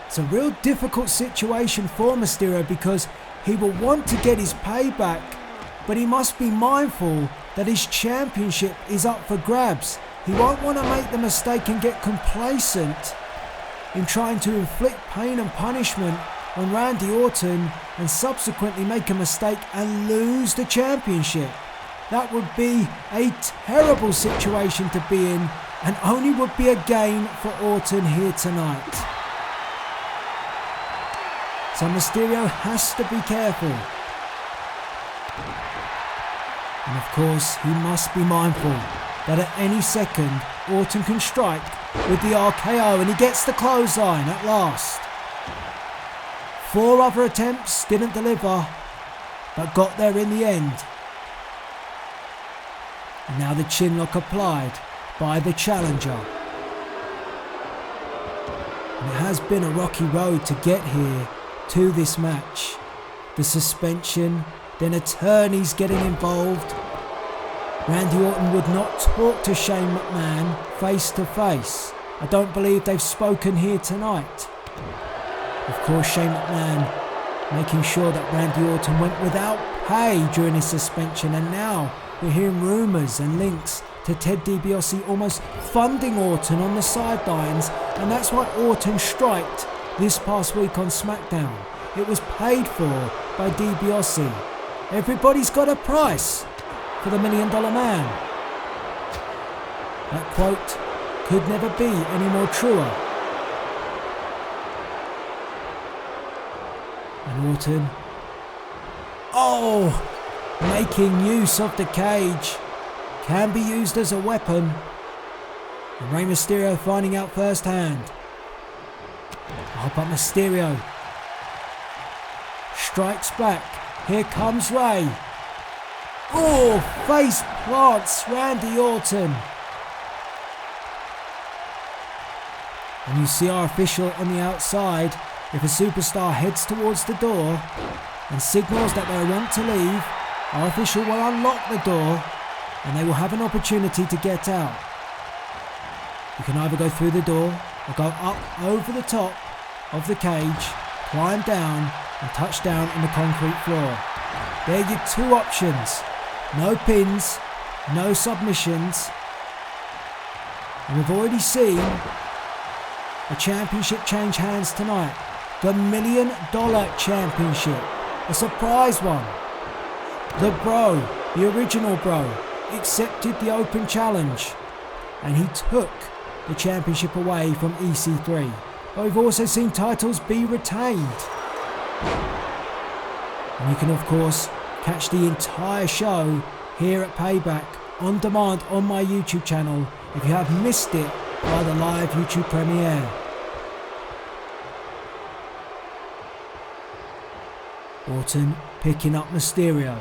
It's a real difficult situation for Mysterio because he will want to get his payback, but he must be mindful that his championship is up for grabs. He won't want to make the mistake and get complacent in trying to inflict pain and punishment on Randy Orton and subsequently make a mistake and lose the championship. That would be a terrible situation to be in, and only would be a gain for Orton here tonight. So Mysterio has to be careful. And of course, he must be mindful that at any second, Orton can strike with the RKO, and he gets the clothesline at last. 4 other attempts didn't deliver, but got there in the end. And now the chinlock applied by the challenger. And it has been a rocky road to get here to this match. The suspension, then attorneys getting involved. Randy Orton would not talk to Shane McMahon face to face. I don't believe they've spoken here tonight. Of course, Shane McMahon making sure that Randy Orton went without pay during his suspension, and now we're hearing rumours and links to Ted DiBiase almost funding Orton on the sidelines, and that's why Orton striked this past week on SmackDown. It was paid for by DiBiase. Everybody's got a price for the $1 Million Man. That quote could never be any more truer. And Orton, making use of the cage, can be used as a weapon. And Rey Mysterio finding out firsthand. But Mysterio strikes back. Here comes Rey. Face plants Randy Orton. And you see our official on the outside. If a superstar heads towards the door and signals that they want to leave, our official will unlock the door and they will have an opportunity to get out. You can either go through the door or go up over the top of the cage, climb down and touch down on the concrete floor. There are your 2 options. No pins, no submissions. And we've already seen a championship change hands tonight. The $1 Million Championship. A surprise one. The Bro, the original Bro, accepted the open challenge. And he took the championship away from EC3. But we've also seen titles be retained. And you can of course catch the entire show here at Payback on demand on my YouTube channel if you have missed it by the live YouTube premiere. Orton picking up Mysterio.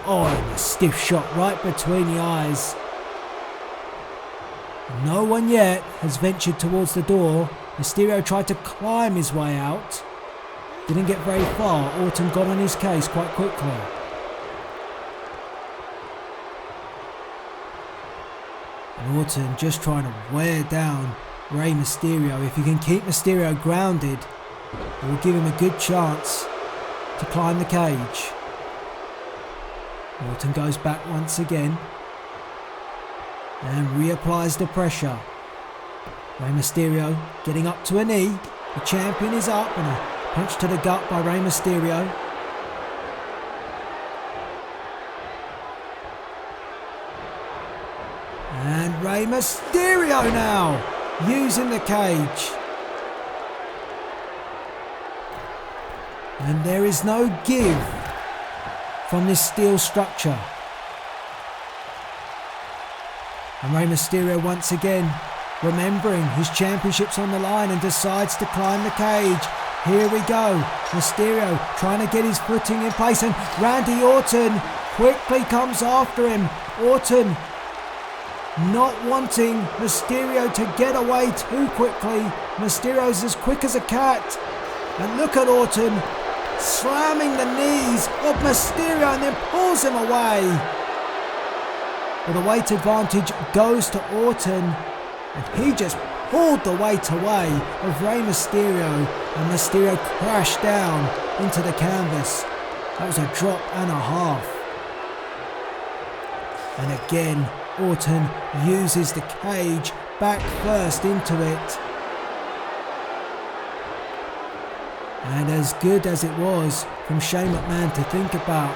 And a stiff shot right between the eyes. No one yet has ventured towards the door. Mysterio tried to climb his way out. Didn't get very far. Orton got on his case quite quickly. And Orton just trying to wear down Rey Mysterio. If you can keep Mysterio grounded, it will give him a good chance to climb the cage. Orton goes back once again and reapplies the pressure. Rey Mysterio getting up to a knee. The champion is up, and a punch to the gut by Rey Mysterio. And Rey Mysterio now using the cage. And there is no give from this steel structure. And Rey Mysterio once again remembering his championship's on the line and decides to climb the cage. Here we go. Mysterio trying to get his footing in place, and Randy Orton quickly comes after him. Orton not wanting Mysterio to get away too quickly. Mysterio's as quick as a cat. And look at Orton slamming the knees of Mysterio and then pulls him away. Well, the weight advantage goes to Orton, and he just pulled the weight away of Rey Mysterio, and Mysterio crashed down into the canvas. That was a drop and a half. And again, Orton uses the cage back first into it. And as good as it was from Shane McMahon to think about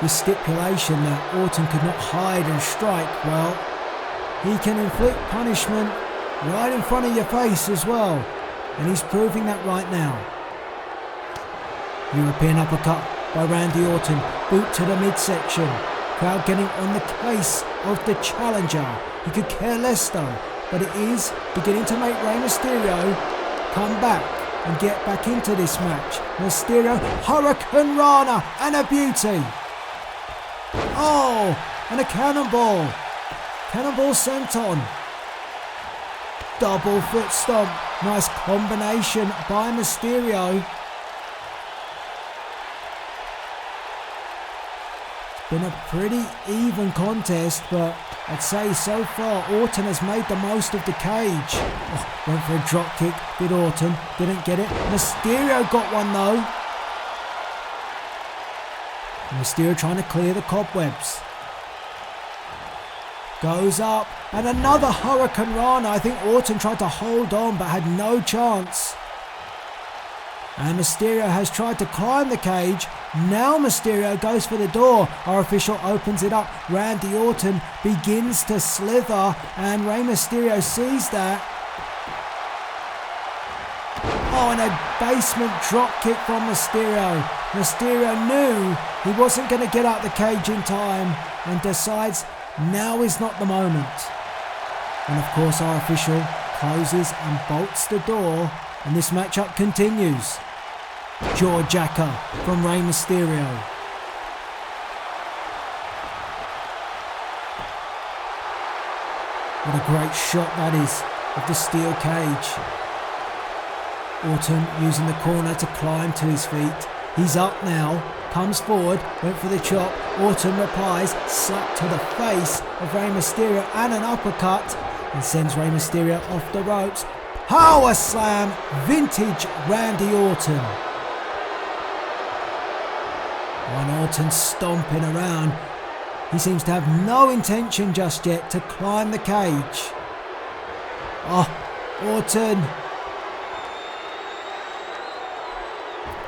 this stipulation that Orton could not hide and strike, well, he can inflict punishment right in front of your face as well. And he's proving that right now. European uppercut by Randy Orton, boot to the midsection. Crowd getting on the case of the challenger. He could care less though, but it is beginning to make Rey Mysterio come back and get back into this match. Mysterio, Hurricane Rana, and a beauty. Oh, and a cannonball. Cannonball senton. Double foot stomp. Nice combination by Mysterio. It's been a pretty even contest, but I'd say so far Orton has made the most of the cage. Oh, went for a drop kick, did Orton, didn't get it. Mysterio got one though. And Mysterio trying to clear the cobwebs. Goes up, and another Hurricane Rana. I think Orton tried to hold on but had no chance. And Mysterio has tried to climb the cage. Now Mysterio goes for the door. Our official opens it up. Randy Orton begins to slither, and Rey Mysterio sees that. Oh, and a basement drop kick from Mysterio. Mysterio knew he wasn't going to get out the cage in time and decides now is not the moment. And of course our official closes and bolts the door, and this matchup continues. Jawjacker from Rey Mysterio. What a great shot that is of the steel cage. Orton using the corner to climb to his feet. He's up now, comes forward, went for the chop. Orton replies, slap to the face of Rey Mysterio and an uppercut, and sends Rey Mysterio off the ropes. Power slam, vintage Randy Orton. When Orton's stomping around, he seems to have no intention just yet to climb the cage. Oh, Orton.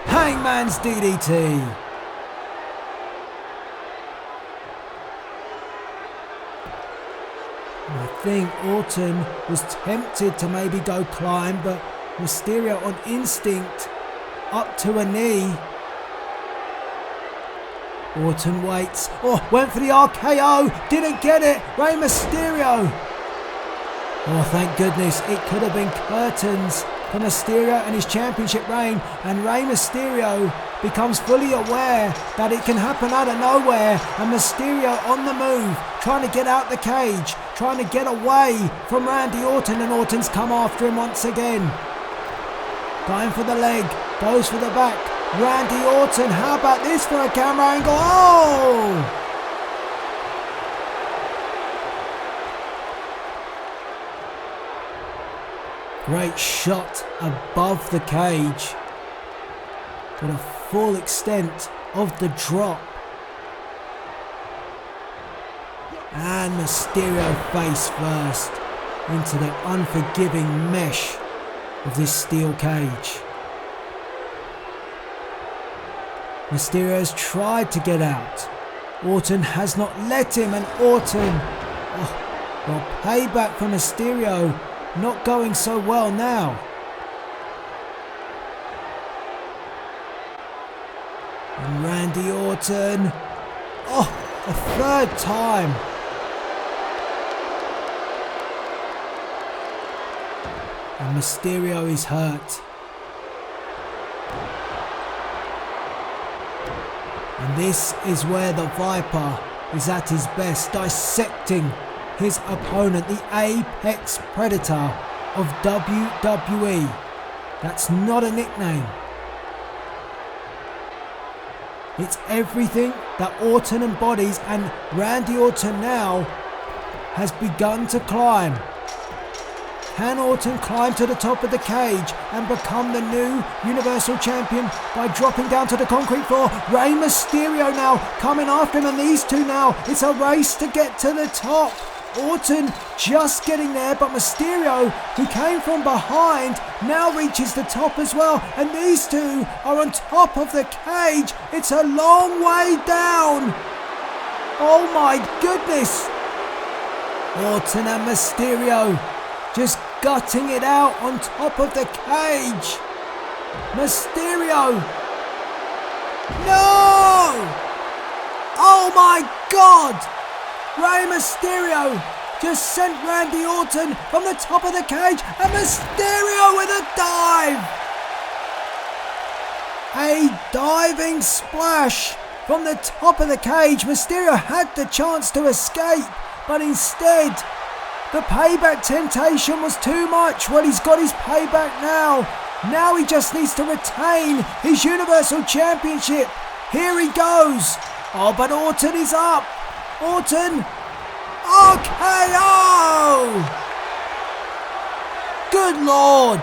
Hangman's DDT. I think Orton was tempted to maybe go climb, but Mysterio on instinct up to a knee. Orton waits. Oh, went for the RKO. Didn't get it. Rey Mysterio. Oh, thank goodness. It could have been curtains for Mysterio and his championship reign. And Rey Mysterio becomes fully aware that it can happen out of nowhere. And Mysterio on the move, trying to get out the cage, trying to get away from Randy Orton. And Orton's come after him once again. Going for the leg. Goes for the back. Randy Orton, how about this for a camera angle? Oh! Great shot above the cage. Got a full extent of the drop. And Mysterio face first into the unforgiving mesh of this steel cage. Mysterio has tried to get out. Orton has not let him, and Orton, well, payback for Mysterio, not going so well now. And Randy Orton Oh, a third time. And Mysterio is hurt. And this is where the Viper is at his best, dissecting his opponent, the apex predator of WWE. That's not a nickname. It's everything that Orton embodies, and Randy Orton now has begun to climb. Can Orton climb to the top of the cage and become the new Universal Champion by dropping down to the concrete floor? Rey Mysterio now coming after him, and these two now, it's a race to get to the top. Orton just getting there, but Mysterio, who came from behind, now reaches the top as well, and these two are on top of the cage. It's a long way down. Oh my goodness. Orton and Mysterio just gutting it out on top of the cage. Mysterio. No! Oh my God! Rey Mysterio just sent Randy Orton from the top of the cage, and Mysterio with a dive! A diving splash from the top of the cage. Mysterio had the chance to escape, but instead the payback temptation was too much. Well, he's got his payback now. Now he just needs to retain his Universal Championship. Here he goes. Oh, but Orton is up. Orton. RKO! Good Lord.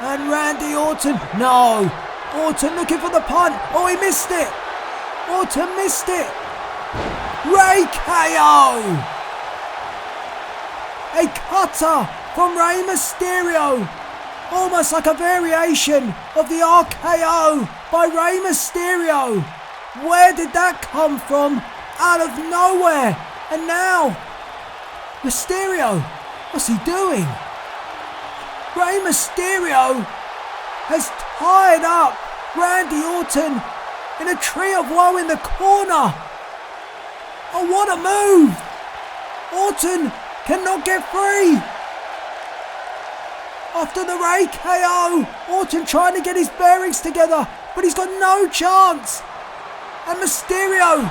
And Randy Orton. No. Orton looking for the punt. Oh, he missed it. Orton missed it. Rey KO! A cutter from Rey Mysterio. Almost like a variation of the RKO by Rey Mysterio. Where did that come from? Out of nowhere. And now, Mysterio, what's he doing? Rey Mysterio has tied up Randy Orton in a tree of woe in the corner. Oh, what a move! Orton cannot get free. After the Rey KO, Orton trying to get his bearings together, but he's got no chance. And Mysterio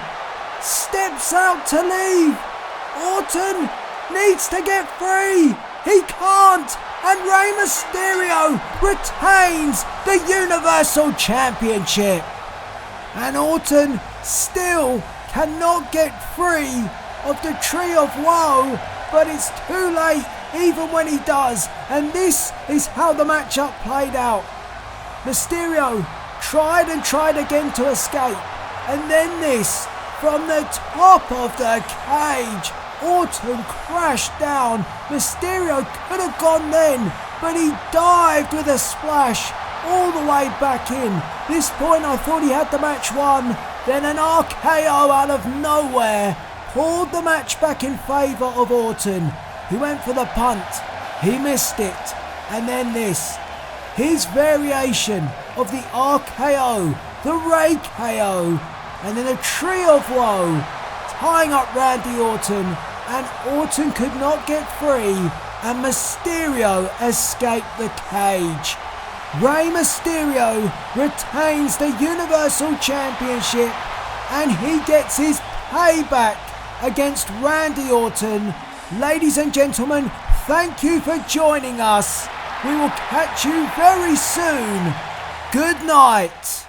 steps out to leave. Orton needs to get free. He can't. And Rey Mysterio retains the Universal Championship. And Orton still cannot get free of the Tree of Woe, but it's too late even when he does. And this is how the matchup played out. Mysterio tried and tried again to escape, and then this from the top of the cage. Orton crashed down. Mysterio could have gone then, but he dived with a splash all the way back in. This point I thought he had the match won. Then an RKO out of nowhere pulled the match back in favour of Orton. He went for the punt. He missed it. And then this. His variation of the RKO, the Rey KO, and then a Tree of Woe, tying up Randy Orton, and Orton could not get free, and Mysterio escaped the cage. Rey Mysterio retains the Universal Championship, and he gets his payback against Randy Orton. Ladies and gentlemen, thank you for joining us. We will catch you very soon. Good night.